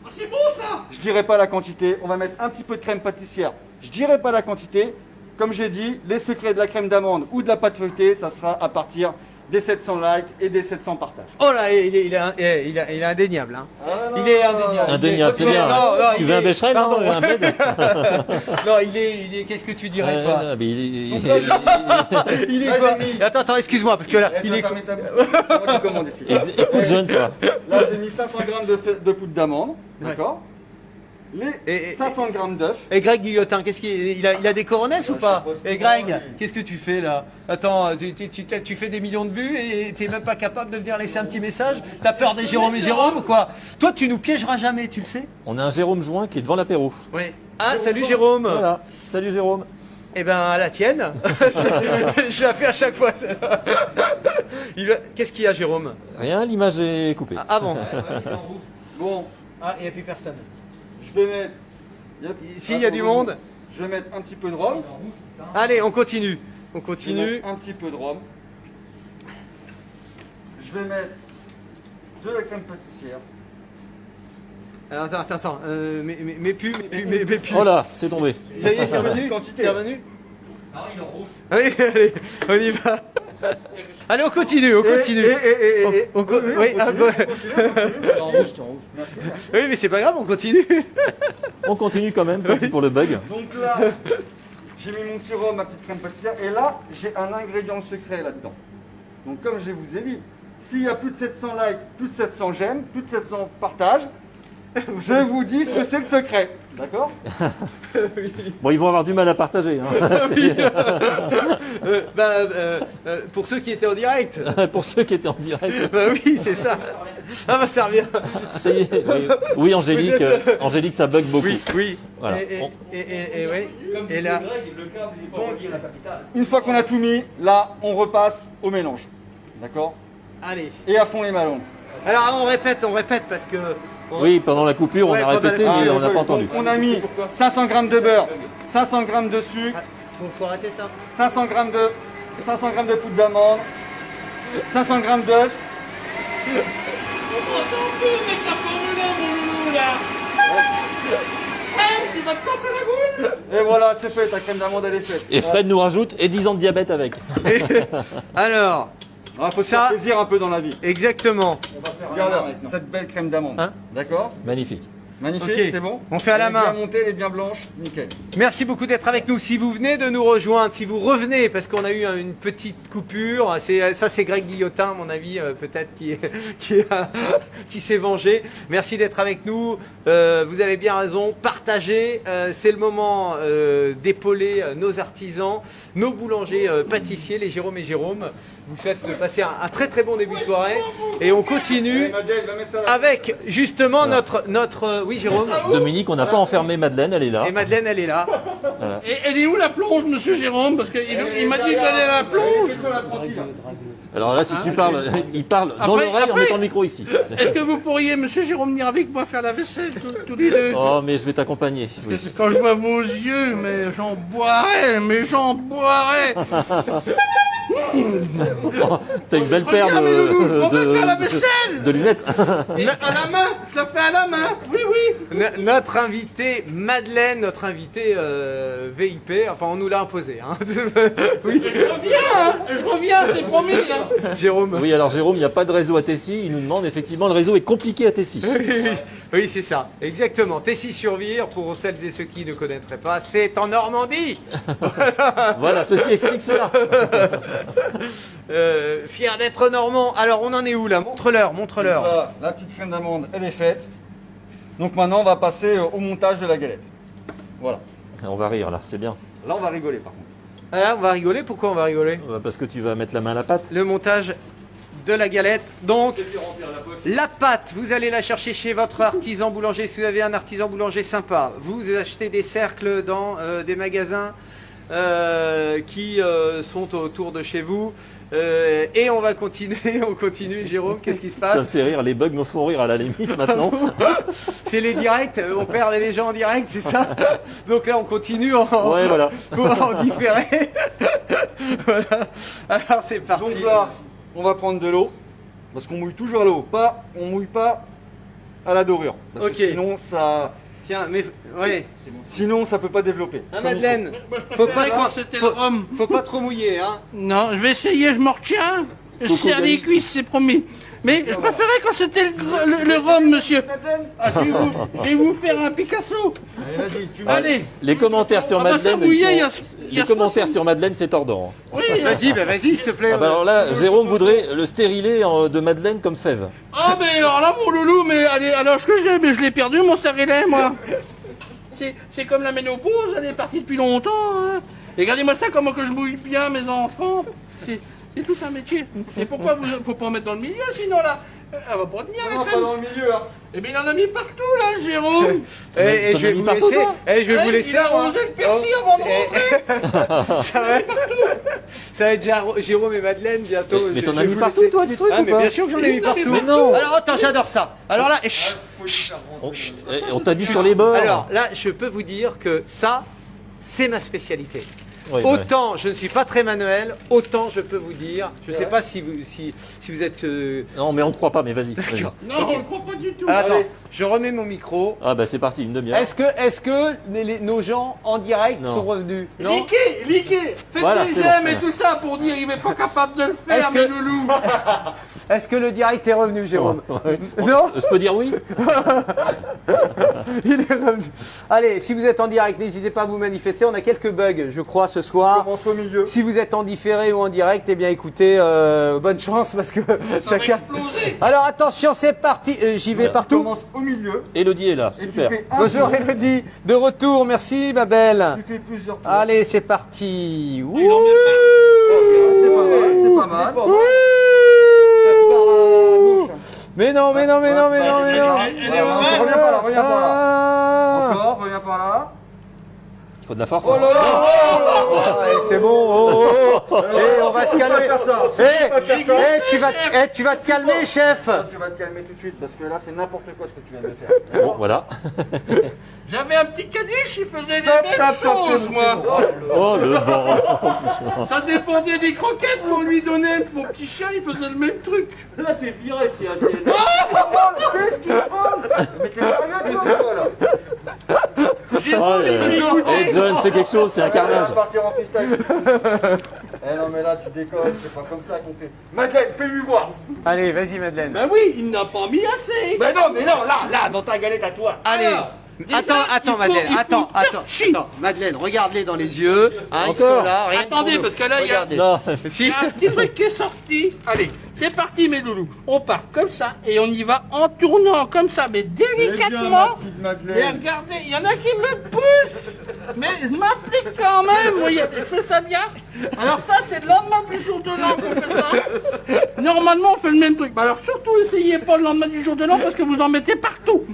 Ah, c'est bon ça. Je dirais pas la quantité. On va mettre un petit peu de crème pâtissière. Je dirais pas la quantité. Comme j'ai dit, les secrets de la crème d'amande ou de la pâte feuilletée, ça sera à partir des 700 likes et des 700 partages. Oh là, il est indéniable. Hein. Ah, non, Il est non, non, indéniable. Indéniable, c'est Non, bien. non, Tu il veux un est- Becherel, pardon. non? Un bled Non, il est. Qu'est-ce que tu dirais, toi? Non, mais il est- Il est Là, quoi? j'ai mis- Attends, excuse-moi, parce que là, Eh, il tu est. vas fermer ta bouche. C'est moi qui commande ici. Écoute, John, toi. Là, j'ai mis 500 grammes de poudre d'amande. D'accord. Et- 500 grammes d'œuf. Et Greg Guillotin, qu'est-ce qu'il a des coronets ou pas? je sais pas Et ce Greg, qu'il a. qu'est-ce que tu fais là? Attends, tu fais des millions de vues et t'es même pas capable de venir laisser un petit message? T'as peur des Jérôme et Jérôme ou quoi? Toi, tu nous piégeras jamais, tu le sais? On a un Jérôme Join qui est devant l'apéro. Oui. Ah, salut Jérôme. Voilà. Salut Jérôme. Eh ben, à la tienne. Je la fais à chaque fois. Qu'est-ce qu'il y a, Jérôme? Rien, l'image est coupée. Ah bon? Bon, Ah, il n'y a plus personne. je vais mettre. S'il y a du monde. Je vais mettre un petit peu de rhum. Allez, on continue. On Je vais continue. mettre un petit peu de rhum. Je vais mettre de la crème pâtissière. Alors, attends. Mais plus. Oh là, c'est tombé. Ça y est, c'est revenu? Quantité. C'est revenu? Ah, il est en rouge. Allez, on y va. Allez, on continue. Oui, ah, bon. Oui, mais c'est pas grave, on continue. On continue quand même, tant pis pour le bug. Donc là, j'ai mis mon petit rhum, ma petite crème pâtissière. Et là, j'ai un ingrédient secret là-dedans. Donc comme je vous ai dit, s'il y a plus de 700 likes, plus de 700 j'aime, plus de 700 partages, je vous dis ce que c'est le secret. D'accord. Bon, ils vont avoir du mal à partager. Hein. Pour ceux qui étaient en direct. Pour ceux qui étaient en direct. Bah oui, c'est ça. Ah bah ça revient. Ah, ça y est. Oui, Angélique, Vous êtes, Angélique, ça bug beaucoup. Oui. Voilà. Et oui. Comme Et disait là. Greg, le câble, il est pas relié à la capitale. Une fois qu'on a tout mis, là, on repasse au mélange. D'accord? Allez. Et à fond les ballons. Alors on répète parce que... Oui, pendant la coupure, on Ouais, a pendant répété, la- mais Ah, on n'a désolé. pas entendu. Donc, on a mis 500 g de beurre, 500 g de sucre, Faut arrêter ça. 500 g de poudre d'amande, 500 g d'œufs. On s'entend plus avec ta Formule 1, mon loulou, là. Fred, tu vas te casser la gueule. Et voilà, c'est fait, ta crème d'amande elle est faite. Et Fred nous rajoute, et 10 ans de diabète avec. Alors, Il faut se Ça- faire plaisir un peu dans la vie. exactement. Regarde cette belle crème d'amande. Hein? D'accord? Magnifique. Magnifique, Ok. c'est bon? On fait à la Elle est main. bien montée, elle est bien blanche, nickel. Merci beaucoup d'être avec nous. Si vous venez de nous rejoindre, si vous revenez, parce qu'on a eu une petite coupure, ça c'est Greg Guillotin, à mon avis, peut-être qui s'est vengé. Merci d'être avec nous. Vous avez bien raison. Partagez. C'est le moment d'épauler nos artisans, nos boulangers, pâtissiers, les Jérôme et Jérôme. Vous souhaite de passer un très très bon début de soirée. Et on continue Madeleine, va mettre ça là. avec justement notre oui Jérôme. Dominique, on n'a pas enfermé Madeleine, elle est là. Et Madeleine, elle est là. Et elle est où la plonge, monsieur Jérôme? Parce qu'il il m'a dit d'aller à la plonge. Sur l'apprenti, là. Alors là, si tu parles, il parle dans Après- l'oreille en après- mettant le micro ici. Est-ce que vous pourriez, monsieur Jérôme, venir avec moi faire la vaisselle, tous les deux? Oh, mais je vais t'accompagner. Oui. Quand je vois vos yeux, mais j'en boirais, mais j'en boirais. Oh, t'as une belle paire Regarde, mes loulous, on va faire la de, vaisselle. de lunettes. Et à la main, je la fais à la main. Oui, oui. Notre invité Madeleine, notre invité VIP, enfin on nous l'a imposé. Hein. Oui, Je reviens, c'est promis. Hein. Jérôme. Oui, alors Jérôme, il n'y a pas de réseau à Tessie. Il nous demande effectivement, le réseau est compliqué à Tessie. Oui, c'est ça, exactement. Tessie-sur-Vire, pour celles et ceux qui ne connaîtraient pas, c'est en Normandie. Voilà, ceci explique cela. Fier d'être normand. Alors on en est où là? Montre-leur, montre-leur. Voilà, la petite crème d'amande, elle est faite. Donc maintenant, on va passer au montage de la galette. Voilà. On va rire là, c'est bien. Là, on va rigoler par contre. Voilà, on va rigoler. Pourquoi on va rigoler? Parce que tu vas mettre la main à la pâte. Le montage de la galette. Donc, la pâte, vous allez la chercher chez votre artisan boulanger. Si vous avez un artisan boulanger sympa, vous achetez des cercles dans des magasins qui sont autour de chez vous. Et on va continuer, on continue. Jérôme, qu'est-ce qui se Ça me passe? fait rire, les bugs me font rire à la limite maintenant. C'est les directs, on perd les gens en direct, c'est ça? Donc là, on continue en, Ouais, voilà. en différé. Voilà. Alors c'est parti. Donc là, on va prendre de l'eau. Parce qu'on mouille toujours à l'eau. On mouille pas à la dorure. Parce Ok. que Tiens, mais ouais. sinon, ça peut pas développer. Hein, Comme il Madeleine, Faut pas pas trop- quand c'était le rhum. faut pas trop mouiller, hein. Non, je vais essayer, je m'en retiens. Je serre les cuisses, c'est promis. Mais je préférais quand c'était le rhum, monsieur. Ah, je vais vous faire un Picasso. faut. Allez, vas-y, tu Allez. Les commentaires sur Ah bah, ça Madeleine, mouillait, ils il y a- sont- il y a les commentaires 60. sur Madeleine, c'est tordant. Oui. Vas-y, bah vas-y, s'il te plaît. Ah bah alors là, Jérôme voudrait le stérilet de Madeleine comme fève. Ah, mais alors là, mon loulou, mais allez, alors ce que j'ai, mais je l'ai perdu, mon stérilet, moi. C'est comme la ménopause, elle est partie depuis longtemps. Hein. Et regardez-moi ça, comment que je mouille bien mes enfants. C'est tout un métier. Et pourquoi vous faut pas en mettre dans le milieu, sinon là, elle va pas tenir, Non, la pas crème. dans le milieu. Hein. Eh bien, il en a mis partout, là, Jérôme. Et T'en je as vais mis vous partout, laisser. toi Je vais vous Eh, laisser. il a arrosé le persil avant de rentrer. Ça va être Jérôme et Madeleine bientôt. Mais Je- t'en je as vais mis vous partout, laisser. toi, du truc Ah, ou mais pas bien sûr que j'en ai mis partout. Mais non. Alors attends, j'adore ça. Alors là, On t'a dit sur les bords. alors là, je peux vous dire que ça, c'est ma spécialité. Oui, Autant je ne suis pas très manuel, autant je peux vous dire. Je ne sais pas si vous êtes. Non, mais on ne croit pas, mais vas-y. vas-y. Non, on le croit pas du tout. Attends, Allez. je remets mon micro. Ah bah c'est parti, une demi-heure. Est-ce que nos gens en direct Non. sont revenus? Non. Liquez, faites Voilà, des c'est j'aime bon. et tout ça pour dire il n'est pas capable de le Est-ce faire, que- mes loulous. Est-ce que le direct est revenu, Jérôme? Ouais. Non. Je peux dire oui? Il est revenu. Allez, si vous êtes en direct, n'hésitez pas à vous manifester. On a quelques bugs, je crois, ce On soir. commence au milieu. Si vous êtes en différé ou en direct, eh bien écoutez, bonne chance parce que Ça va capte. exploser. Alors attention, c'est parti. J'y vais Voilà. On partout. commence au milieu. Elodie est là, Et super. tu fais un Bonjour tour. Elodie, de retour, merci ma belle. Tu fais plusieurs tours. Allez, c'est parti. Ouh. C'est pas mal, c'est pas mal. Ouh. Mais non, mais non, mais non, mais non, mais non. Elle est au vert. Reviens par là, reviens par là. Ah. Encore, reviens par là. Faut de la force. Oh là là. C'est bon, Eh, on va se calmer. Faire ça. Tu vas te calmer, chef. Tu vas te calmer tout de suite parce que là c'est n'importe quoi ce que tu viens de faire. Bon, voilà. J'avais un petit caniche, il faisait les Stop, mêmes stop, stop, choses, c'est moi. bon. Oh, le bon. Ça dépendait des croquettes qu'on lui donnait. Mon petit chien, il faisait le même truc. Là, t'es viré, si HL. Qu'est-ce qu'il prend? Mais t'es sérieux toi là? J'ai Oh, envie de l'écouter. hey, John, fais quelque chose, c'est un On carnage. va partir en freestyle. Eh non mais là tu déconnes, c'est pas comme ça qu'on fait. Madeleine, fais-lui voir. Allez, vas-y, Madeleine. Ben oui, il n'a pas mis assez. Mais non, là, dans ta galette à toi. Allez. Alors, déjà, Attends, il Madeleine. faut Attends. Madeleine, regarde-les dans les yeux. Hein, ils sont là. Rien que Attendez, pour nous. parce que là, il y a- Regardez. Non, Si. il y a un petit truc qui est sorti. Allez, c'est parti, mes loulous. On part comme ça et on y va en tournant comme ça, mais délicatement. Et regardez, il y en a qui me poussent. Mais je m'applique quand même, vous voyez, je fais ça bien. Alors ça, c'est le lendemain du jour de l'an qu'on fait ça. Normalement, on fait le même truc. Mais alors surtout, essayez pas le lendemain du jour de l'an parce que vous en mettez partout.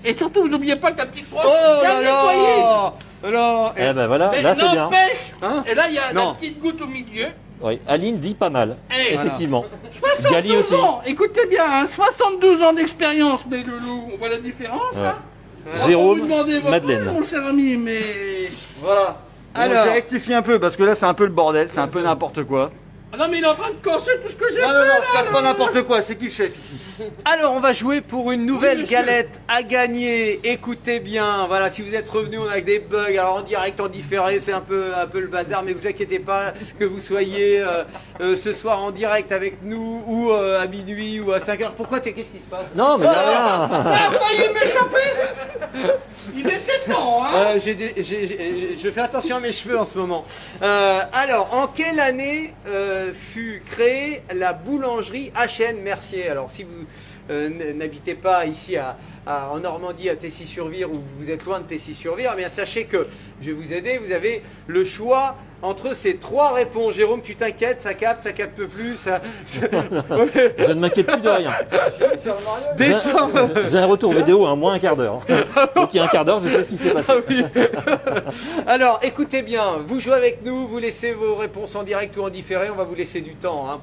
Et surtout, vous n'oubliez pas que la petite brosse, Oh bien là nettoyée. là. Alors, eh ben voilà, Mais là c'est bien. n'empêche, Hein et là, il y a Non. la petite goutte au milieu. Oui, Aline dit pas mal. Eh, Effectivement. 72 Gali aussi. ans, écoutez bien, hein, 72 ans d'expérience, mes loulous. On voit la différence, Ouais. hein. On va Jérôme, vous demander votre Madeleine. nom, mon cher ami, mais... Voilà. Alors. Alors, je rectifie un peu parce que là c'est un peu le bordel, c'est un peu n'importe quoi. Ah non, mais il est en train de casser tout ce que j'ai fait, Non, là, je casse là. pas n'importe quoi, c'est qui le chef ici? Alors, on va jouer pour une nouvelle Oui, monsieur. galette à gagner. Écoutez bien, voilà, si vous êtes revenus, on a des bugs. Alors, en direct, en différé, c'est un peu le bazar, mais vous inquiétez pas que vous soyez ce soir en direct avec nous ou à minuit ou à 5h. Pourquoi qu'est-ce qui se passe? Non, mais y a rien. Ça a failli m'échapper. Il était temps, hein. Je fais attention à mes cheveux en ce moment. Alors, en quelle année fut créée la boulangerie HN Mercier? Alors, si vous n'habitez pas ici en Normandie, à Tessy-sur-Vire, ou vous êtes loin de Tessy-sur-Vire, eh bien sachez que je vais vous aider. Vous avez le choix entre ces trois réponses. Jérôme, tu t'inquiètes, ça capte plus. Je ne m'inquiète plus de rien. Décembre. J'ai un retour vidéo à moins un quart d'heure. Donc il y a un quart d'heure, je sais ce qui s'est passé. Ah oui. Alors, écoutez bien, vous jouez avec nous, vous laissez vos réponses en direct ou en différé, on va vous laisser du temps hein,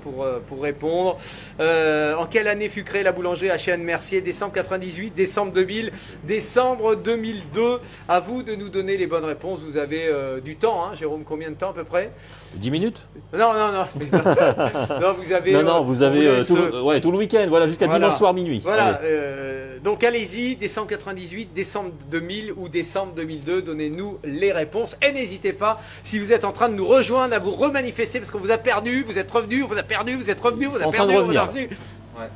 pour répondre. En quelle année fut créée la boulangerie HN Mercier? Décembre 98, décembre 2000, décembre 2002. À vous de nous donner les bonnes réponses. Vous avez du temps, hein, Jérôme, combien de temps à peu près? 10 minutes? Non. Non, vous avez... Non, vous on avez laisse, tout le week-end, voilà, jusqu'à voilà. dimanche soir minuit. Voilà, Allez. donc allez-y, décembre 98, décembre 2000 ou décembre 2002, donnez-nous les réponses. Et n'hésitez pas, si vous êtes en train de nous rejoindre, à vous remanifester parce qu'on vous a perdu, vous êtes revenu, on vous a perdu, vous êtes revenu, vous Ils sont a en train perdu, de on vous a revenir. revenu.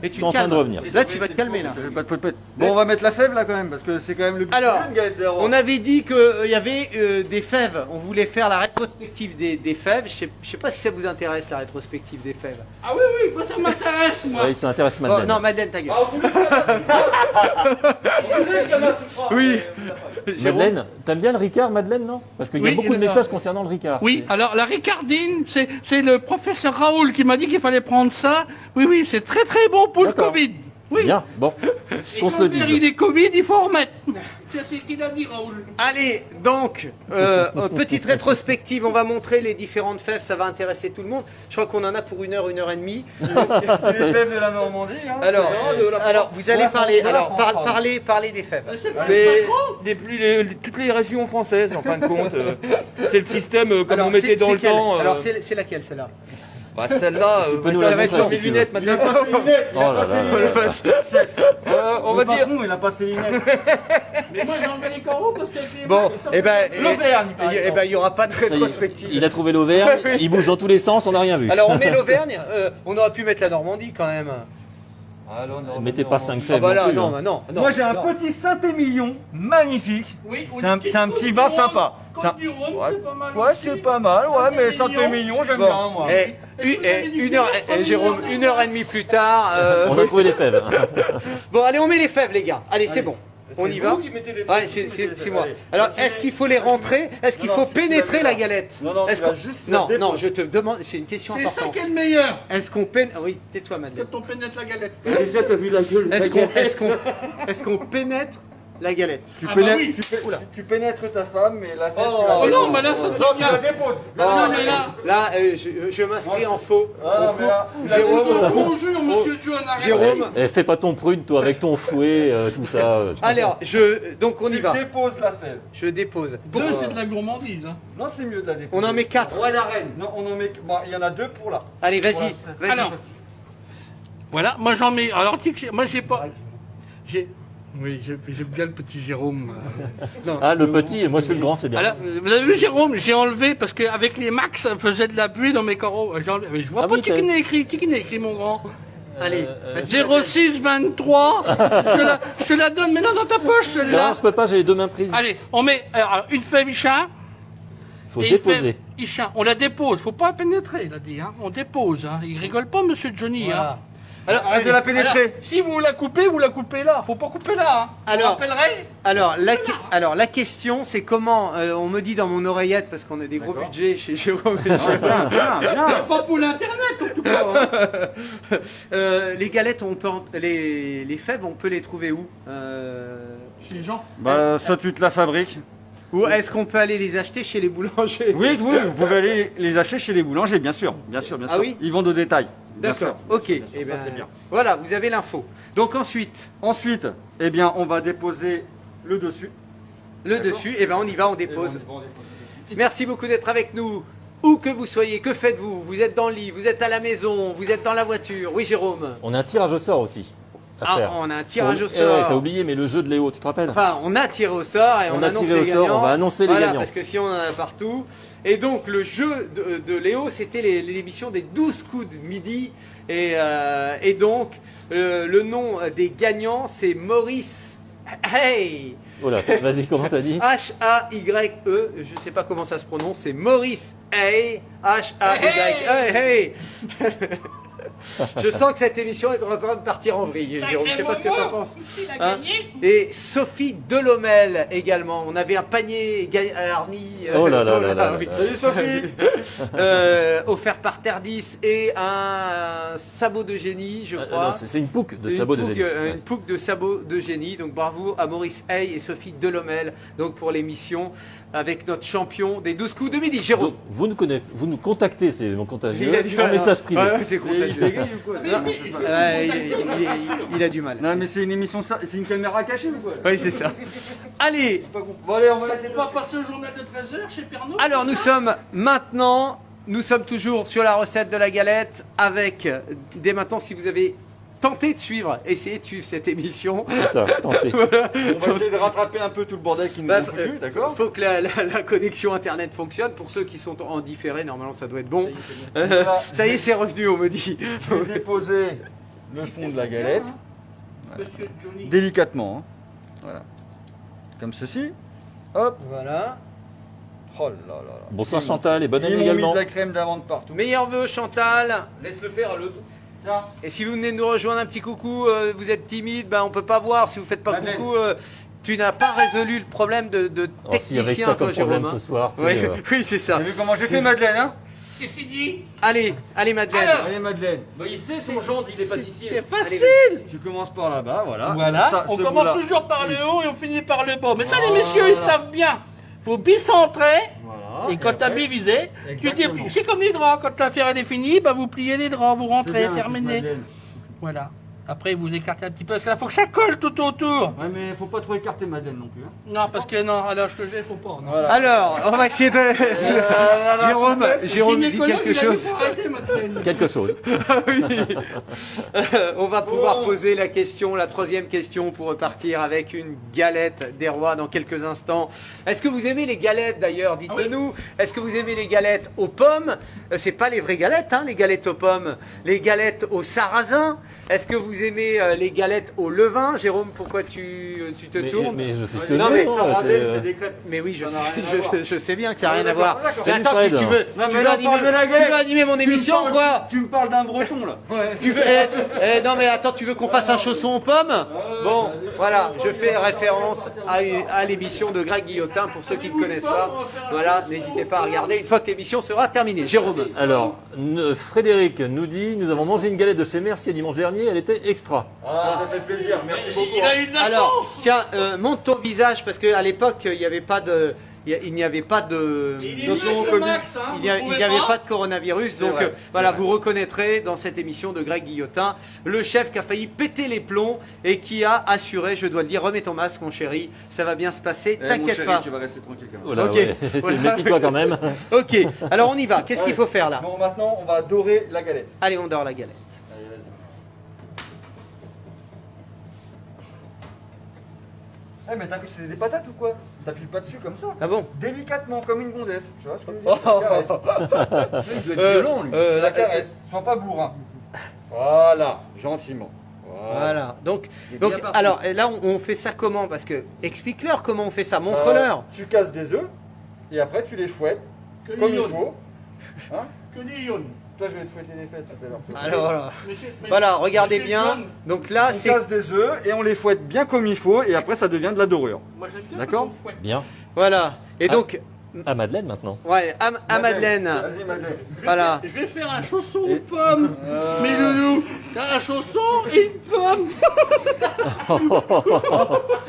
Mais tu Ils sont en te train de calmes. revenir. Là, tu vas te calmer là. Pas de poupette. Bon, on va mettre la fève là quand même parce que c'est quand même le but. Alors, d'une galette des rois. On avait dit qu'il y avait des fèves. On voulait faire la rétrospective des fèves. Je sais pas si ça vous intéresse la rétrospective des fèves. Ah oui, moi ça m'intéresse, moi. Ouais, ça intéresse Oh, Madeleine. non, Madeleine, ta gueule. Ah, vous voulez qu'il y en a ce soir. Oui. Madeleine, t'aimes bien le Ricard, Madeleine, non? Parce qu'il y a Oui, beaucoup de il est là. messages concernant le Ricard. Oui, alors la Ricardine, c'est le professeur Raoul qui m'a dit qu'il fallait prendre ça. Oui, c'est très très bon pour le D'accord. Covid. Oui. Bien, bon, Et qu'on se quand le il dise. est Covid, il faut remettre. C'est ce qu'il a dit, Raoul. Allez, donc, petite rétrospective, on va montrer les différentes fèves, ça va intéresser tout le monde. Je crois qu'on en a pour 1 heure, 1 heure et demie. C'est les fèves de la Normandie. Hein, Alors, vous allez parler, de la alors, France, parlez des fèves. C'est pas Mais le toutes les régions françaises, en fin de compte, c'est le système comme Alors, on mettait dans le quelle temps. Alors, c'est laquelle, celle-là? Bah, celle-là, peux nous la avec montrer, ses si tu lunettes veux. Il a maintenant. pas ses lunettes. Il Oh a là pas ses là. lunettes. On Le va dire. patron, il a pas ses lunettes. Mais moi j'ai enlevé les carreaux parce que... Bon, eh ben, L'Auvergne, par exemple. il n'y aura pas de Ça y est, rétrospective. il a trouvé l'Auvergne, il bouge dans tous les sens, on n'a rien vu. Alors, on met l'Auvergne, on aurait pu mettre la Normandie quand même. Mettez pas 5 Ah fèves bah là, non plus, non, hein. non. Moi j'ai un non. petit Saint-Émilion magnifique. Oui, ou C'est un- une petite c'est un Côte petit du vin Rhône. sympa. Côte C'est un- du Rhône, Ouais, c'est pas mal ouais, aussi. c'est pas mal, ouais, mais Saint-Émilion. Saint-Émilion, j'aime Bon, bien moi. une heure, Jérôme, 1 heure et demie plus tard. On a trouvé les fèves. Bon, allez, on met les fèves, les gars. Allez, c'est bon. On y va. Vous qui mettez les Ouais, c'est moi. Alors, est-ce qu'il faut les rentrer? Est-ce qu'il Non, faut si tu pénétrer la la mets là. galette? Non, Est-ce tu vas qu'on- juste la non, déposer. non, je te demande, c'est une question C'est ça importante. qui est le meilleur. Est-ce qu'on pénètre? Oui, tais-toi, Madeleine. Quand on pénètre la galette. Déjà, t'as vu la gueule. Est-ce qu'on pénètre la galette. Tu, Ah pénètres, bah oui. tu pénètres ta femme, mais la fesse, Oh, tu la Oh déposes. non, mais là, ça Non, tu la devient... déposes. Non, mais là... Là, je m'inscris en faux. Ah, mais là, tu la Jérôme, déposes. Bonjour, monsieur John, arrête. Jérôme. Fais pas ton prune, toi, avec ton fouet, tout ça. tu Alors, donc on y Tu va. déposes la fève. Je dépose. Deux, c'est de la gourmandise. Hein. Non, c'est mieux de la déposer. On en met 4. Roi la reine. Non, on en met. Bon, il y en a 2 pour là. Allez, vas-y. Voilà. Vas-y. Alors, voilà, moi j'en mets... Alors, tu sais que moi j'ai pas... J'ai... Oui, j'aime bien le petit Jérôme. Non, Ah, le petit, et moi je suis le grand, c'est bien. Alors, vous avez vu Jérôme, j'ai enlevé parce qu'avec les max, ça faisait de la buée dans mes carreaux. J'ai enlevé. Mais je vois Ah pas oui, qui n'est écrit, mon grand. Allez. 0623, je te la donne maintenant dans ta poche Non, celle-là. je peux pas, j'ai les deux mains prises. Allez, on met une feuille Ichin Faut et une déposer. feuille Ichin. On la dépose, faut pas pénétrer, il a dit. Hein. On dépose, hein. Il rigole pas, monsieur Johnny. Hein. Alors, arrête de la pénétrer. Alors, si vous la coupez, vous la coupez là. Faut pas couper là. Hein. Alors- On rappellerait. Alors, la question, c'est comment, on me dit dans mon oreillette, parce qu'on a des gros D'accord. budgets chez Jérôme et Jérôme, Bien, bien, bien. Pas pour l'internet en tout cas. Hein. les galettes, les fèves, on peut les trouver où Chez Jean. Bah, ça, tu te la fabriques. Ou est-ce qu'on peut aller les acheter chez les boulangers? Oui, oui, vous pouvez aller les acheter chez les boulangers, bien sûr. Bien sûr, bien Ah sûr. oui Ils vendent au détail. Bien D'accord, sûr. ok. Bien sûr, Eh ça, ben, c'est bien. Voilà, vous avez l'info. Donc ensuite, Ensuite, eh bien, on va déposer le dessus. le D'accord. dessus, eh ben on y va, on Et dépose. on dépose. Merci beaucoup d'être avec nous. Où que vous soyez, que faites-vous? Vous êtes dans le lit, vous êtes à la maison, vous êtes dans la voiture. Oui, Jérôme. On a un tirage au sort aussi. À Ah, faire. on a un tirage au Eh ouais, t'as sort. oublié, mais le jeu de Léo, tu te rappelles? Enfin, on a tiré au sort et on, On a annonce tiré au les sort, gagnants. on va annoncer les Voilà, gagnants. parce que si on en a partout. Et donc, le jeu de Léo, c'était l'émission des 12 coups de midi. Et donc, le nom des gagnants, c'est Maurice Hey. Oh là, vas-y, comment t'as dit? H-A-Y-E, je ne sais pas comment ça se prononce, c'est Maurice Hey. H-A-Y-E. Hey. Je sens que cette émission est en train de partir en vrille, Jérôme. Je ne sais pas ce que tu en penses. Il a Hein gagné. Et Sophie Delomel également. On avait un panier garni. Oh là là là là oui. là. Salut Sophie. Offert par Terdis et un sabot de génie, je crois. Non, c'est une pouque de Une sabot de pouque, génie. une pouque de sabot de génie. Donc bravo à Maurice Hay et Sophie Delomel donc pour l'émission avec notre champion des 12 coups de midi, Jérôme. Donc, vous nous contactez, c'est mon contagieux, Il a du en mal, message hein. privé. Ouais, c'est Il contagieux. bégaye ou quoi Il a du mal. Non, mais c'est une émission, c'est une caméra cachée ou quoi? Oui, c'est ça. Allez, Bon, allez, on va la On va passer au journal de 13h chez Pernod. alors nous sommes toujours sur la recette de la galette avec, dès maintenant, si vous avez tenté de suivre, essayez de suivre cette émission. C'est ça, tentez. On va essayer de rattraper un peu tout le bordel qui nous Bah, a foutu, d'accord? faut que la connexion internet fonctionne. Pour ceux qui sont en différé, normalement ça doit être bon. Ça y est, c'est revenu, on me dit. Je vais déposer le fond de la galette, Monsieur Johnny. délicatement. Hein. Voilà. Comme ceci. Hop. Voilà. Oh là là là. Bonsoir Chantal et bonne Ils année m'ont mis également. de la crème d'amande partout. Meilleurs vœux, Chantal. Laisse-le faire, le. Tiens. Et si vous venez de nous rejoindre, un petit coucou, vous êtes timide, ben on peut pas voir. Si vous faites pas Madeleine. coucou, tu n'as pas résolu le problème de Oh, si, avec technicien, ça toi, comme Jérôme. problème ce soir, tu Oui, sais, oui, c'est ça. T'as vu comment j'ai fait, Madeleine, hein? Qu'est-ce qu'il dit? Allez, Madeleine. Alors, Allez, Madeleine. Bah, il sait son gendre, il est pâtissier. C'est facile. Tu commences par là-bas, voilà. Voilà, Ça, on ce commence bout-là. toujours par le haut et on finit par le bas. Mais ça, les messieurs, ils savent bien. Faut bicentrer. Voilà. Et quand t'as après, bivisé, tu dis, Exactement. c'est comme les draps. Quand l'affaire elle est finie, bah vous pliez les draps, vous c'est rentrez, bien, terminé. Madeleine. Voilà. Après, vous écartez un petit peu parce que là, faut que ça colle tout autour. Ouais, mais faut pas trop écarter Madeleine non plus. Hein. Non, parce que non, à l'âge que j'ai, faut pas. Non. Voilà. Alors, on va essayer de. Jérôme J'ai dit mes collègues, quelque il a dit, chose. faut arrêter, Madeleine. quelque chose. Oui. On va pouvoir poser la question, la troisième question pour repartir avec une galette des rois dans quelques instants. Est-ce que vous aimez les galettes d'ailleurs? Dites-le nous. Est-ce que vous aimez les galettes aux pommes? C'est pas les vraies galettes, hein, les galettes aux pommes. Les galettes au sarrasin. Est-ce que vous aimez les galettes au levain? Jérôme, pourquoi tu te tournes? Mais je fais ce que Non, je mais veux. ça, moi, Madeleine, c'est, c'est des crêpes. Mais oui, Ça n'a rien à voir. je sais bien que ça n'a Ah, rien à d'accord, voir. d'accord. Mais attends, Salut, tu Fred. veux, Non, tu mais veux là, animer, parle de la tu veux galette. animer mon émission ou quoi? Tu me parles d'un breton là. Tu veux, non mais attends, tu veux qu'on fasse un chausson aux pommes? Bon, Voilà, je fais référence à l'émission de Greg Guillotin pour ceux qui ne connaissent pas. Voilà, n'hésitez pas à regarder une fois que l'émission sera terminée. Jérôme. Alors, Frédéric nous dit, nous avons mangé une galette de chez Mercier dimanche dernier, elle était extra. Ah, ça fait plaisir, merci beaucoup. Il a eu de la Alors, chance. tiens, monte ton visage parce qu'à l'époque, il n'y avait pas de. Il n'y avait pas de. Il est de mieux son que commun. Max, hein, Il n'y vous trouvez avait pas pas de coronavirus, donc vrai, voilà, c'est vrai. vous reconnaîtrez dans cette émission de Greg Guillotin le chef qui a failli péter les plombs et qui a assuré, je dois le dire, remets ton masque mon chéri, ça va bien se passer, Mon t'inquiète chéri, pas. tu vas rester tranquille quand même. Oh là, Ok. ouais. Voilà. Méfie-toi quand même. Ok, alors on y va, qu'est-ce qu'il faut faire là? Bon, maintenant, on va dorer la galette. Allez, on dort la galette. Allez, vas-y. Eh, mais t'as cru que c'était des patates ou quoi? T'appuies pas dessus comme ça. Ah bon? Délicatement, comme une gonzesse. Tu vois ce que je veux dire? Je la caresse. Il doit être violent, lui. Je la caresse. Sois pas bourrin. Voilà, gentiment. Voilà, donc Il est bien parti. alors là on fait ça comment? Parce que explique-leur comment on fait ça, montre-leur. Tu casses des œufs et après tu les fouettes Que comme des il yons. faut. Hein? Que des yons. Toi, je vais te fouetter les fesses tout à l'heure. Alors voilà. Monsieur- Voilà, regardez Monsieur bien. John, Donc là On c'est casse des œufs et on les fouette bien comme il faut et après ça devient de la dorure. Moi j'aime bien D'accord. quand on fouette. Bien. voilà. Et Ah. donc À Madeleine maintenant. ouais, à Madeleine. Vas-y, Madeleine. Voilà. Je vais faire un chausson aux pommes. Mais loulou, t'as un chausson et une pomme.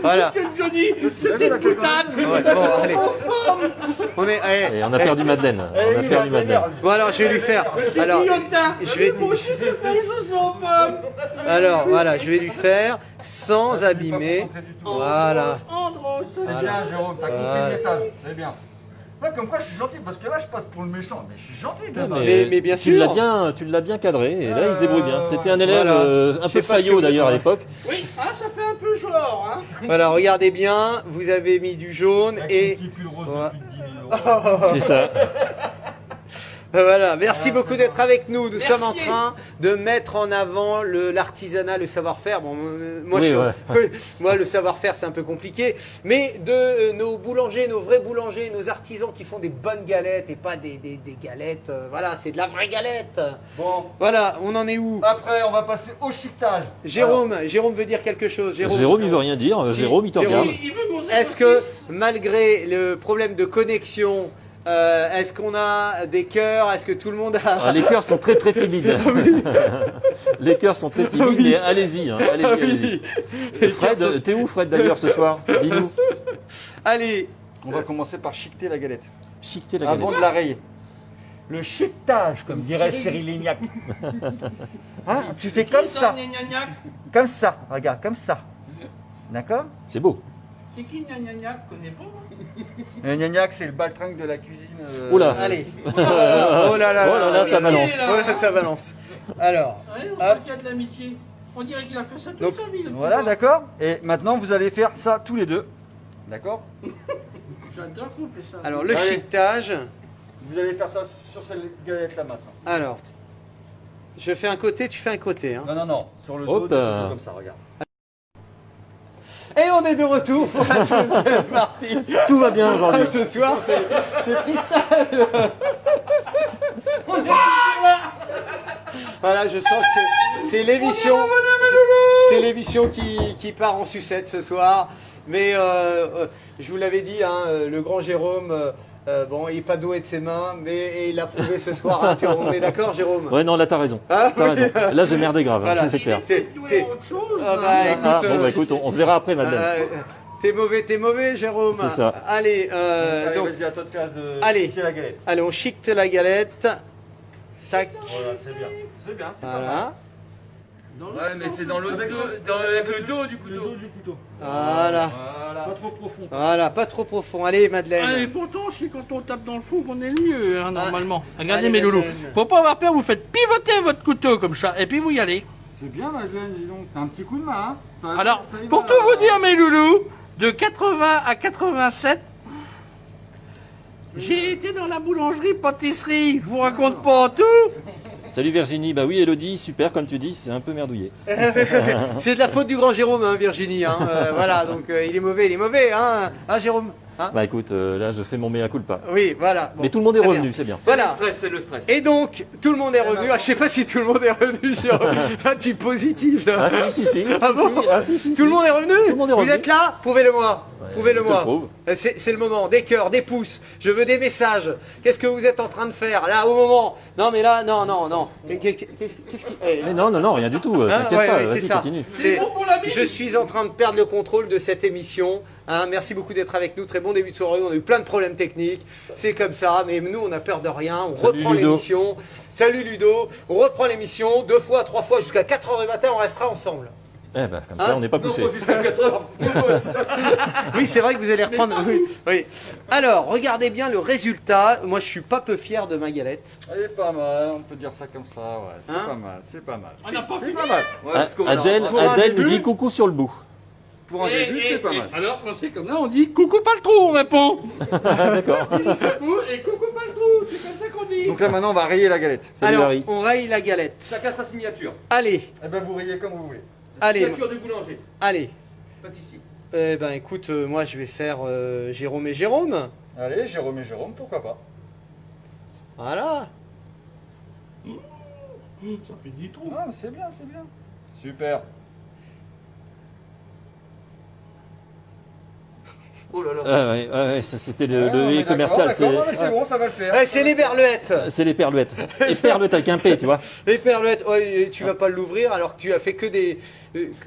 Voilà. Monsieur Johnny, c'était une boutade. Ouais, bon, allez. On est allez. Et on a perdu Madeleine. On a perdu Madeleine. Bon alors je vais lui faire. Alors Guillotin, je vais moi aussi j'ai fait un chausson aux pommes. alors voilà, je vais lui faire sans abîmer. Voilà. Andros, C'est bien, Jérôme, t'as compris le message. C'est bien. Ouais, comme quoi je suis gentil parce que là je passe pour le méchant. Mais je suis gentil de base. Mais bien tu sûr. tu l'as bien cadré et là il se débrouille bien. C'était un élève Voilà. un Je sais peu pas ce que faillot vous- d'ailleurs à l'époque. Oui, hein, ça fait un peu genre, hein. Voilà, regardez bien, vous avez mis du jaune et Petit pull rose Ouais. depuis 10 000 euros. C'est ça. voilà, merci beaucoup d'être avec nous. Nous Merci. sommes en train de mettre en avant l'artisanat, le savoir-faire. Bon, moi, Oui, ouais. moi, le savoir-faire, c'est un peu compliqué. Mais de nos boulangers, nos vrais boulangers, nos artisans qui font des bonnes galettes et pas des galettes. Voilà, c'est de la vraie galette. Bon, Voilà, on en est où? après on va passer au chiquetage. Jérôme veut dire quelque chose. Jérôme il veut rien dire. Si, Jérôme il te Jérôme. regarde. Il veut manger Est-ce que malgré le problème de connexion, est-ce qu'on a des cœurs? Est-ce que tout le monde a... Ah, les cœurs sont très très timides. Les cœurs sont très timides, mais allez-y, hein, allez-y, allez-y. Et Fred, t'es où Fred d'ailleurs ce soir? Dis-nous. Allez, On va commencer par chiqueter la galette. Chiqueter la galette. Avant de la rayer. Le chiquetage, comme dirait Cyril Lignac. Hein, tu fais comme ça. Gnagnagnac. Comme ça. Regarde, comme ça. D'accord? C'est beau. C'est qui Gnagnagnac? Connais pas, moi. Gnagnac, c'est le baltringue de la cuisine. Oula. allez. Oh là là, Oh là là, ça balance. Oh là, ça balance. Alors, Ouais, on Hop. voit qu'il y a de l'amitié. On dirait qu'il a fait ça toute Donc, sa vie. le petit Voilà, gars. d'accord? Et maintenant, vous allez faire ça tous les deux. D'accord? J'adore qu'on fait ça. alors le Allez. chiquetage. Vous allez faire ça sur cette galette-là maintenant. Alors, je fais un côté, tu fais un côté. Hein. Non, non, non. Sur le Hop. dos, comme ça, regarde. Et on est de retour pour la deuxième partie. Tout va bien aujourd'hui. Ce soir, c'est freestyle. Voilà, je sens que c'est l'émission. C'est l'émission qui part en sucette ce soir. Mais je vous l'avais dit, hein, le grand Jérôme, bon, il n'est pas doué de ses mains, mais il l'a prouvé ce soir. Hein, on est d'accord, Jérôme? Ouais, non, là t'as raison. Ah, T'as oui. raison. Là j'ai merdé grave, Voilà. c'est clair. T'es- doué en autre chose. Ah bah, hein. écoute, Ah, bon bah écoute, on se verra après Madeleine. T'es mauvais, Jérôme. C'est ça. Allez, Allez, donc, vas-y, à toi de faire de Allez. chiqueter la galette. allez, on chiquete la galette. Tac, Voilà, c'est bien. C'est bien, c'est pas mal. voilà. Dans Ouais, l'autre mais sens, c'est dans le Avec dos, le- avec le dos du Le couteau. dos du couteau. Voilà. Voilà. Pas trop profond. Voilà, pas trop profond. Allez, Madeleine. Ah, et pourtant, c'est quand on tape dans le fond qu'on est le mieux, hein, normalement. Regardez Allez, mes loulous. Madeleine. Faut pas avoir peur, vous faites pivoter votre couteau comme ça, et puis vous y allez. C'est bien, Madeleine, dis donc. T'as un petit coup de main, hein? Ça va- Alors, ça y pour va, tout là. vous dire, mes loulous, de 80 à 87, j'ai été dans la boulangerie-pâtisserie. Je vous raconte pas tout. Salut Virginie, bah oui Elodie, super comme tu dis, c'est un peu merdouillé. C'est de la faute du grand Jérôme, hein, Virginie. Hein. Voilà, donc il est mauvais, hein, Jérôme. Hein Bah écoute, là je fais mon mea culpa. Oui, voilà. Bon, Mais tout le monde est très revenu, bien. c'est bien. Voilà. C'est le stress. Et donc, tout le monde est revenu. Ah, je sais pas si tout le monde est revenu. Là, tu es positif, là. Ah si. Ah bon Ah si. Tout le monde est revenu. Tout le monde est Vous revenu. êtes là? Prouvez-le-moi. Ouais, Prouvez-le-moi. je te prouve. C'est le moment. Des cœurs, des pouces. Je veux des messages. Qu'est-ce que vous êtes en train de faire là au moment? Non, mais là, non. Mais qu'est-ce qui Mais non, rien du tout. Hein, T'inquiète ouais, pas, ouais, vas-y, c'est ça. continue. C'est- bon pour la vie. Je suis en train de perdre le contrôle de cette émission. Hein, merci beaucoup d'être avec nous. Très bon début de soirée. On a eu plein de problèmes techniques. C'est comme ça. Mais nous, on n'a peur de rien. On Salut, reprend Ludo. l'émission. Salut Ludo. On reprend l'émission 2 fois, 3 fois jusqu'à 4 h du matin. On restera ensemble. Eh ben, comme Hein ça, on n'est pas couché. Jusqu'à 4 heures. Oui, c'est vrai que vous allez reprendre. Oui. Alors, regardez bien le résultat. Moi, je suis pas peu fier de ma galette. Elle est pas mal, on peut dire ça comme ça, ouais. C'est Hein pas mal, c'est pas mal. On n'a pas C'est fini. pas mal. Ouais, parce qu'on va Adèle, leur- Pour un Adèle nous début. dit coucou sur le bout. Pour un début, c'est pas mal. Alors, quand c'est comme là, on dit coucou pas le trou, on répond. D'accord. Il dit coucou et coucou pas le trou, c'est comme ça qu'on dit. Donc là maintenant on va rayer la galette. Salut Alors, Harry. on raye la galette. Chacun sa signature. Allez, Eh ben vous rayez comme vous voulez. allez, Signature du boulanger. allez. Pâtissier. Eh ben, écoute, moi, je vais faire Jérôme et Jérôme. Allez, Jérôme et Jérôme, pourquoi pas. Voilà. Ça fait 10 trous. Ah mais c'est bien, c'est bien. Super. Oh là là. Ouais, ça c'était le Ouais, on est le d'accord, commercial. d'accord, non, mais c'est bon, ça va le faire. Eh, c'est les berluettes. C'est les perluettes. Et perluettes avec un P, tu vois. Les perluettes. Oh, et tu vas pas l'ouvrir alors que tu as fait que des.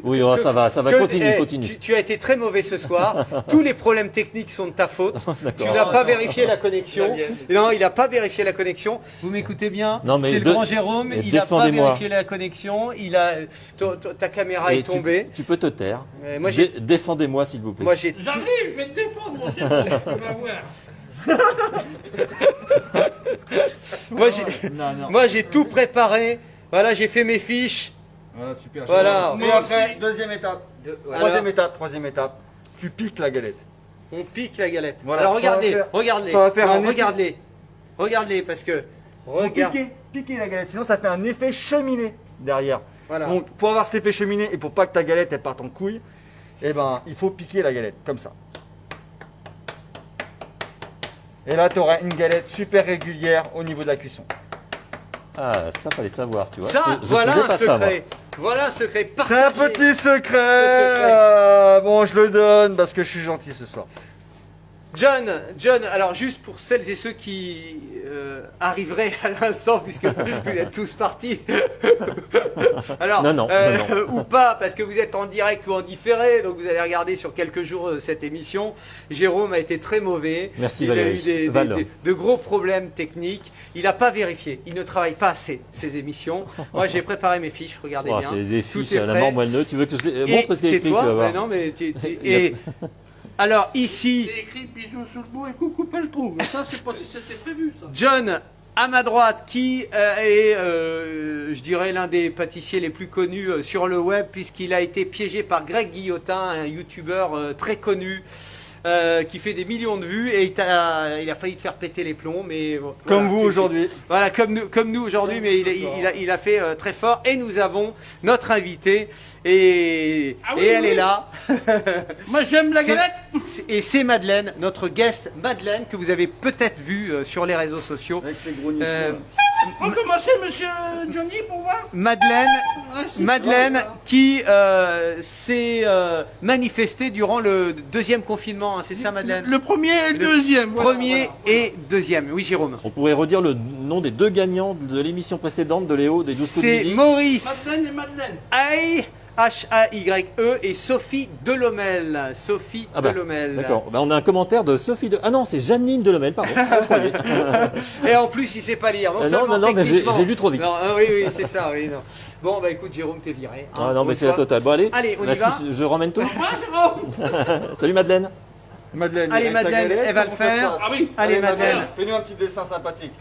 Oui, oh, ça va, que- continue. Tu as été très mauvais ce soir. Tous les problèmes techniques sont de ta faute. Tu n'as pas vérifié la connexion. La mienne. Non, il n'a pas vérifié la connexion. Vous m'écoutez bien? Non, mais c'est le de- grand Jérôme. mais Il n'a pas défendez-moi. vérifié la connexion. Il a ta caméra Et est tombée. tu peux te taire. Moi, j'ai. Défendez-moi, s'il vous plaît. Moi, j'ai. J'arrive, je vais te défendre, mon Jérôme. Tu vas voir. Moi, j'ai tout préparé. Voilà, j'ai fait mes fiches. Voilà, super. Voilà. Et Moi après, aussi. deuxième étape. Alors- Troisième étape. Tu piques la galette. On pique la galette. Voilà, Alors ça va regardez, faire- regardez. ça va faire Non, un effet. regardez. Regardez parce que regarde. Piquer la galette, sinon ça fait un effet cheminée derrière. Voilà. Donc pour avoir cet effet cheminée et pour pas que ta galette elle parte en couille, eh ben il faut piquer la galette comme ça. Et là tu auras une galette super régulière au niveau de la cuisson. Ah, ça fallait savoir, tu vois. Ça, Je voilà faisais un pas ça, moi. secret. Voilà un secret C'est un partagé. petit secret. secret. Bon, je le donne parce que je suis gentil ce soir. John, alors juste pour celles et ceux qui arriveraient à l'instant, puisque vous êtes tous partis, alors, Non, ou pas, parce que vous êtes en direct ou en différé, donc vous allez regarder sur quelques jours cette émission. Jérôme a été très mauvais. Merci, il a Valérie. eu Val. de gros problèmes techniques. Il n'a pas vérifié. Il ne travaille pas assez ces émissions. Moi, j'ai préparé mes fiches. Regardez Oh, bien. c'est des Tout fiches est à la prêt. mort moelleux. Tu veux que je Et montre ce qu'il y a écrit, tu tais-toi. vas voir. Mais non, mais et alors ici. C'est écrit bisous sous le bout et coucou pas le trou. Mais ça, c'est pas si c'était prévu, ça. John, à ma droite, qui est, je dirais, l'un des pâtissiers les plus connus sur le web, puisqu'il a été piégé par Greg Guillotin, un youtubeur très connu, qui fait des millions de vues, et il a failli te faire péter les plombs, mais bon, Comme voilà, vous aujourd'hui. Voilà, comme nous aujourd'hui, mais il a fait très fort. Et nous avons notre invité, et Ah oui, elle oui. est là. Moi, j'aime la C'est- galette. Et c'est Madeleine, notre guest Madeleine, que vous avez peut-être vu sur les réseaux sociaux. Avec ses gros nichons, Euh, là. On commençait, monsieur Johnny, pour voir. Madeleine, Ah, c'est Madeleine bon, ça. qui s'est manifestée durant le deuxième confinement, hein, c'est ça Madeleine? Le premier et le deuxième. voilà, Premier voilà. et deuxième, oui Jérôme. On pourrait redire le nom des deux gagnants de l'émission précédente de Léo des 12 coups de C'est midi. Maurice Madeleine et Madeleine. Hay, H-A-Y-E et Sophie Delomel. Sophie Ah bah, Delomel. D'accord. Bah, on a un commentaire de Sophie de... Ah non, c'est Janine Delomel, pardon. Je croyais. Et en plus, il sait pas lire. Non, Non, seulement non, mais techniquement. j'ai lu trop vite. Non, oui, c'est ça, oui. Non. Bon, bah écoute, Jérôme, t'es viré. hein, Ah non, mais pour c'est la toi. totale. Bon, allez. Allez, on y Bah, va. si je ramène tout. Au revoir, Jérôme. Salut Madeleine. Madeleine, Allez, il reste la Madeleine, galette, elle va le comment ça se faire. passe Ah oui. Allez, Madeleine. Fais-nous un petit dessin sympathique.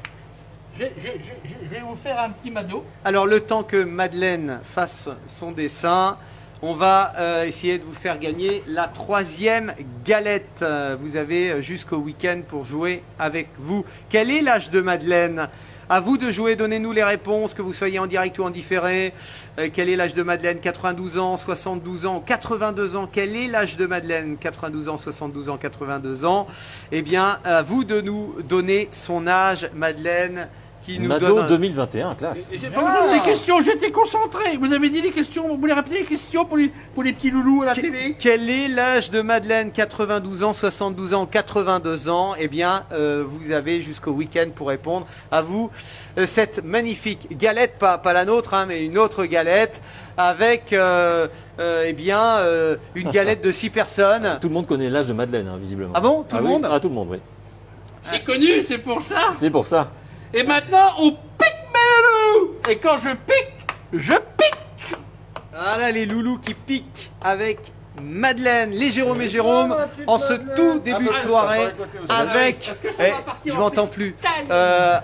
Je vais vous faire un petit mado. Alors, le temps que Madeleine fasse son dessin, on va essayer de vous faire gagner la 3e galette. Vous avez jusqu'au week-end pour jouer avec vous. Quel est l'âge de Madeleine? À vous de jouer, donnez-nous les réponses, que vous soyez en direct ou en différé. Quel est l'âge de Madeleine? 92 ans, 72 ans, 82 ans. Quel est l'âge de Madeleine? 92 ans, 72 ans, 82 ans. Eh bien, à vous de nous donner son âge, Madeleine, qui nous Mado donne... 2021, classe. J'ai pas entendu les questions, j'étais concentré. Vous avez dit les questions, vous voulez répéter les questions pour les petits loulous à la télé? Quel est l'âge de Madeleine? 92 ans, 72 ans, 82 ans. Eh bien, vous avez jusqu'au week-end pour répondre. À vous, cette magnifique galette, pas la nôtre, hein, mais une autre galette, avec eh bien, une galette de 6 personnes. Tout le monde connaît l'âge de Madeleine, hein, visiblement. Ah bon? Tout le oui monde? Ah, tout le monde, oui. J'ai connu, c'est pour ça. C'est pour ça. Et maintenant, on pique mes loulous. Et quand je pique, je pique. Voilà les loulous qui piquent avec Madeleine, les Jérôme et Jérôme, en ce tout début de soirée, avec, je m'entends plus,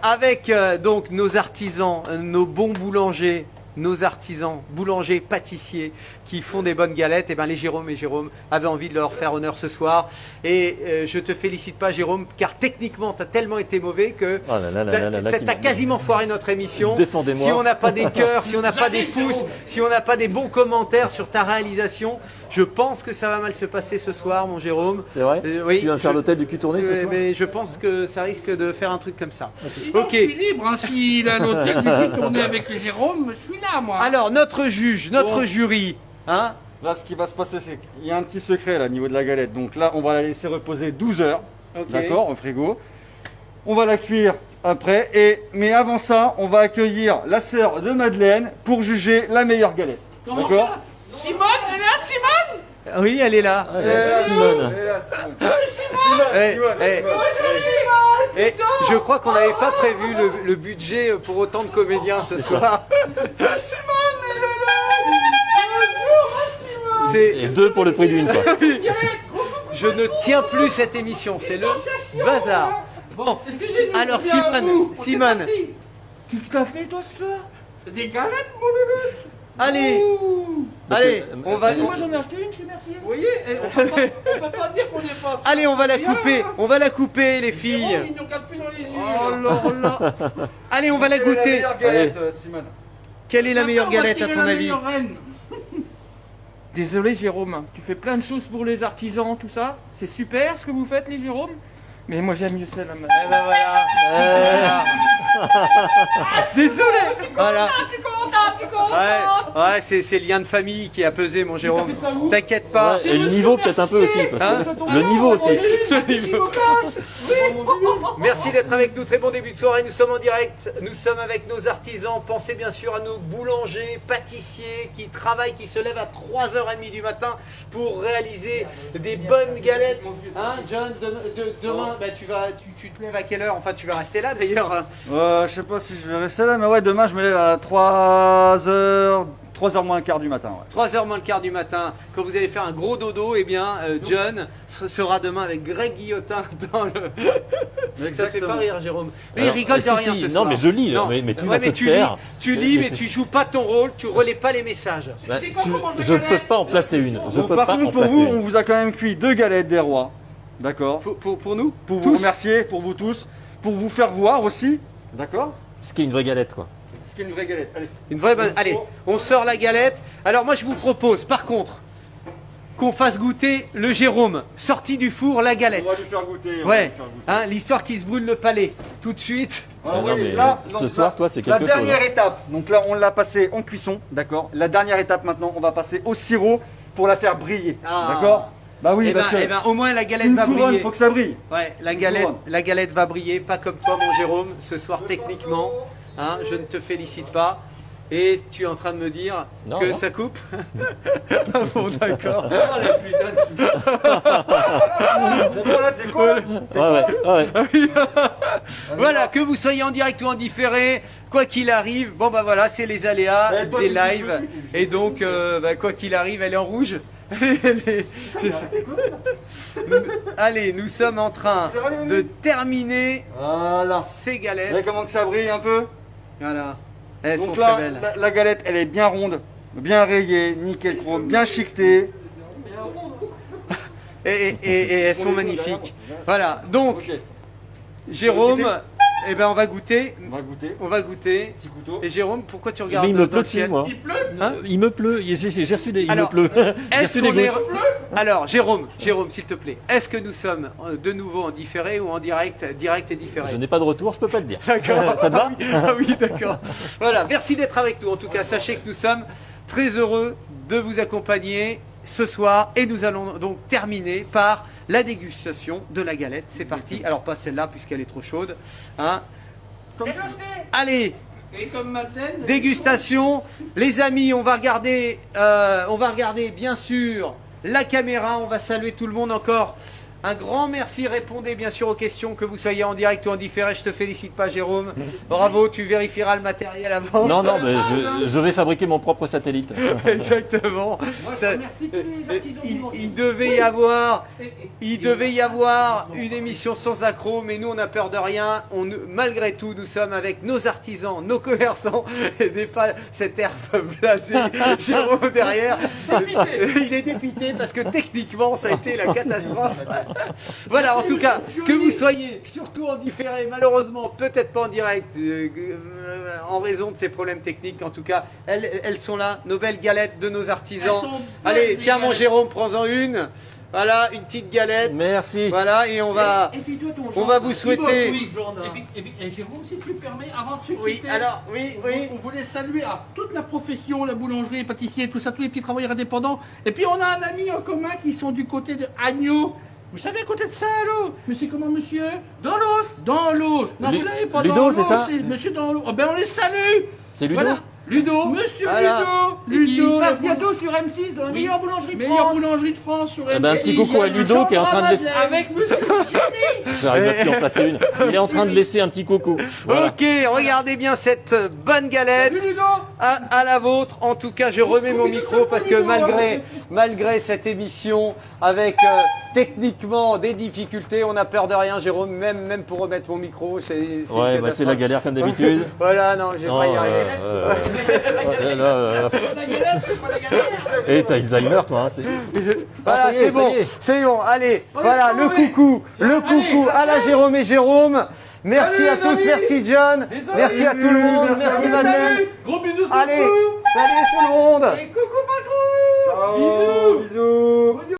avec donc nos artisans, nos bons boulangers, nos artisans, boulangers, pâtissiers, qui font des bonnes galettes. Et ben les Jérôme et Jérôme avaient envie de leur faire honneur ce soir. Et je te félicite pas, Jérôme, car techniquement, tu as tellement été mauvais que Oh là là là là là, tu as quasiment foiré notre émission. Défendez-moi. Si on n'a pas des cœurs, si on n'a pas des pouces, si on n'a pas des bons commentaires sur ta réalisation, je pense que ça va mal se passer ce soir, mon Jérôme. C'est vrai Oui. Tu viens de faire l'hôtel du cul tourné ce soir Mais je pense que ça risque de faire un truc comme ça. Sinon, Ok. je suis libre. Hein. S'il a l'hôtel du cul tourné avec le Jérôme, je suis là, moi. Alors, notre juge, notre Bon. jury, hein, Là, ce qui va se passer, c'est qu'il y a un petit secret là, au niveau de la galette. Donc là, on va la laisser reposer 12 heures, Ok. d'accord, au frigo. On va la cuire après. Mais avant ça, on va accueillir la sœur de Madeleine pour juger la meilleure galette. Comment D'accord. ça Simone, elle est là, Simone? oui, elle est là. Simone. Eh, eh, eh, je crois qu'on n'avait pas prévu le budget pour autant de comédiens ce soir. C'est, Et 2 pour le prix d'une, quoi. je ne tiens plus cette émission, c'est le bazar. Bon, Excusez-nous. alors bien à vous. On est Simone, parti. Qu'est-ce que t'as fait, toi, ce soir? Des galettes, mon loulou. allez, Ouh. allez, on va, Moi, j'en ai acheté une, je suis merci. Vous voyez, on peut pas dire qu'on n'est pas... allez, on va la couper, les filles. Jérôme, il nous regarde plus dans les yeux. Oh là là. Allez, on va la goûter. meilleure galette, Simone. Quelle est la meilleure Maintenant, on va galette à tirer ton la avis? meilleure reine. Désolé Jérôme, tu fais plein de choses pour les artisans, tout ça. C'est super ce que vous faites les Jérôme. Mais moi j'aime mieux celle-là. Eh ben voilà. Désolé. Voilà. Tu content. Ouais, c'est le lien de famille qui a pesé, mon Jérôme. fait ça où T'inquiète pas. Ouais, et le niveau peut-être un peu aussi. Parce que Hein le niveau aussi. Merci d'être avec nous. Très bon début de soirée. Nous sommes en direct. Nous sommes avec nos artisans. Pensez bien sûr à nos boulangers, pâtissiers qui travaillent, qui se lèvent à 3h30 du matin pour réaliser des bonnes galettes. Hein, John, demain, bah, tu te lèves à quelle heure? Enfin, tu vas rester là d'ailleurs. Hein. Je sais pas si je vais rester là, mais ouais, demain je me lève à 3h moins le quart du matin. Ouais. 3h moins le quart du matin, quand vous allez faire un gros dodo, eh bien, John sera demain avec Greg Guillotin dans le... Ça te fait pas rire, Jérôme. Mais il Alors, rigole de si, rien si, ce non, soir. mais je lis, là, Non. mais tu Ouais, vas te tu faire. lis, mais tu joues pas ton rôle, tu relais pas les messages. Bah, C'est quoi comment je la peux galette pas en placer une. Je Donc, peux par pas en contre, pour placer vous, on une. vous a quand même cuit 2 galettes des rois. D'accord. Pour nous Pour vous Tous. remercier, pour vous tous, pour vous faire voir aussi. D'accord. Ce qui est une vraie galette, quoi. Ce qui est une vraie galette. Allez. Une vraie bonne... Allez, on sort la galette. Alors moi, je vous propose, par contre, qu'on fasse goûter le Jérôme, sorti du four, la galette. On va lui faire goûter. on va Ouais, lui faire goûter. hein, l'histoire qui se brûle le palais. Tout de suite. Ah Ah oui, non, mais là, ce donc, soir, là, toi, c'est la quelque chose. dernière hein. étape. Donc là, on l'a passé en cuisson, d'accord. La dernière étape maintenant, on va passer au sirop pour la faire briller, Ah. d'accord. Bah oui, Eh ben, parce que eh ben, au moins la galette une va couronne, briller. faut que ça brille. Ouais, couronne. la galette va briller, pas comme toi, mon Jérôme, ce soir techniquement. Hein, je ne te félicite pas. Et tu es en train de me dire Non, que non. ça coupe. Bon, d'accord. Oh la putain de... C'est pour la déco. Ouais. Voilà, que vous soyez en direct ou en différé, quoi qu'il arrive, bon bah voilà, c'est les aléas Eh, toi, des tu lives. dis- Et donc, bah, quoi qu'il arrive, elle est en rouge. Allez, nous sommes en train de terminer Voilà. ces Vous galettes. voyez comment que ça brille un peu. Voilà, elles sont Donc très là, belles. la galette, elle est bien ronde, bien rayée, nickel chrome, bien chiquetée. Et elles sont magnifiques. Voilà, donc Ok. Jérôme, Eh ben, on va goûter. On va goûter. On va goûter. Petit couteau. Et Jérôme, pourquoi tu regardes Mais il dans me pleut le dessus, ciel? moi. Il pleut. Hein Il me pleut. J'ai reçu des. Il Alors, me pleut. J'ai Est-ce reçu des qu'on est... gouttes. Alors, Jérôme, s'il te plaît, est-ce que nous sommes de nouveau en différé ou en direct et différé? Je n'ai pas de retour, je peux pas te dire. D'accord. Ça te va? Ah oui, d'accord. Voilà, merci d'être avec nous. En tout cas, sachez que nous sommes très heureux de vous accompagner ce soir et nous allons donc terminer par la dégustation de la galette. C'est parti. Alors, pas celle-là puisqu'elle est trop chaude. Hein. Allez, Et comme Madeleine. dégustation. Les amis, on va regarder bien sûr la caméra. On va saluer tout le monde encore. Un grand merci. Répondez bien sûr aux questions, que vous soyez en direct ou en différé. Je te félicite pas, Jérôme. Bravo, tu vérifieras le matériel avant. Non, non, mais je vais fabriquer mon propre satellite. Exactement. Moi, Ça- je remercie tous les artisans du monde. il devait y avoir une émission sans accro, mais nous on n'a peur de rien. Malgré tout, nous sommes avec nos artisans, nos commerçants, et des pas cette herbe blasée. Jérôme derrière, il est dépité parce que techniquement ça a été la catastrophe. Voilà, en tout cas, que vous soyez surtout en différé, malheureusement, peut-être pas en direct, en raison de ces problèmes techniques. En tout cas, elles sont là, nos belles galettes de nos artisans. Elles sont Allez, belles, tiens les mon galettes. Jérôme, prends-en une. Voilà, une petite galette. Merci. Voilà, et on va puis toi, ton on genre, va vous il souhaiter- bosse, oui, ce genre-là. Et Jérôme, si tu me permets, avant de se Oui, quitter, alors, oui. on voulait saluer toute la profession, la boulangerie, les pâtissiers, tout ça, tous les petits travailleurs indépendants. Et puis on a un ami en commun qui sont du côté de Agneau. Vous savez à côté de ça, allô? Monsieur comment, monsieur? Dans l'os. Dans l'os. Non, Lu- vous l'avez pas Ludo, dans c'est l'os, ça monsieur dans l'os. Oh, ben on les salue. C'est Ludo. Voilà. Ludo, Monsieur Voilà. Ludo. il la passe bientôt sur M6 dans la meilleure boulangerie de meilleure France. boulangerie de France sur Eh ben, un M6. petit coucou à Ludo qui est en train de laisser. Avec monsieur Jimmy. J'arrive à plus en placer une. Il est en train de laisser un petit coucou. Voilà. Ok, regardez bien cette bonne galette. Salut Ludo. À la vôtre. En tout cas, je remets mon micro parce que malgré cette émission avec techniquement des difficultés, on n'a peur de rien, Jérôme, même pour remettre mon micro, c'est une Ouais, bah, c'est la catastrophe. galère comme d'habitude. Voilà, non, je vais Non, pas y arriver. La galette, c'est pas la galette. Et t'as Alzheimer, toi. Hein, c'est... Voilà, Ah, ça y est, c'est bon, ça y est. c'est bon. Allez, On est voilà, le tombé. coucou à la Jérôme et Jérôme. Merci Salut, à les tous, amis. merci John, merci à tout le monde, merci Madeleine. Salut. Gros bisous tout le Allez, monde. salut tout le monde. Et coucou Macron. Ciao, bisous.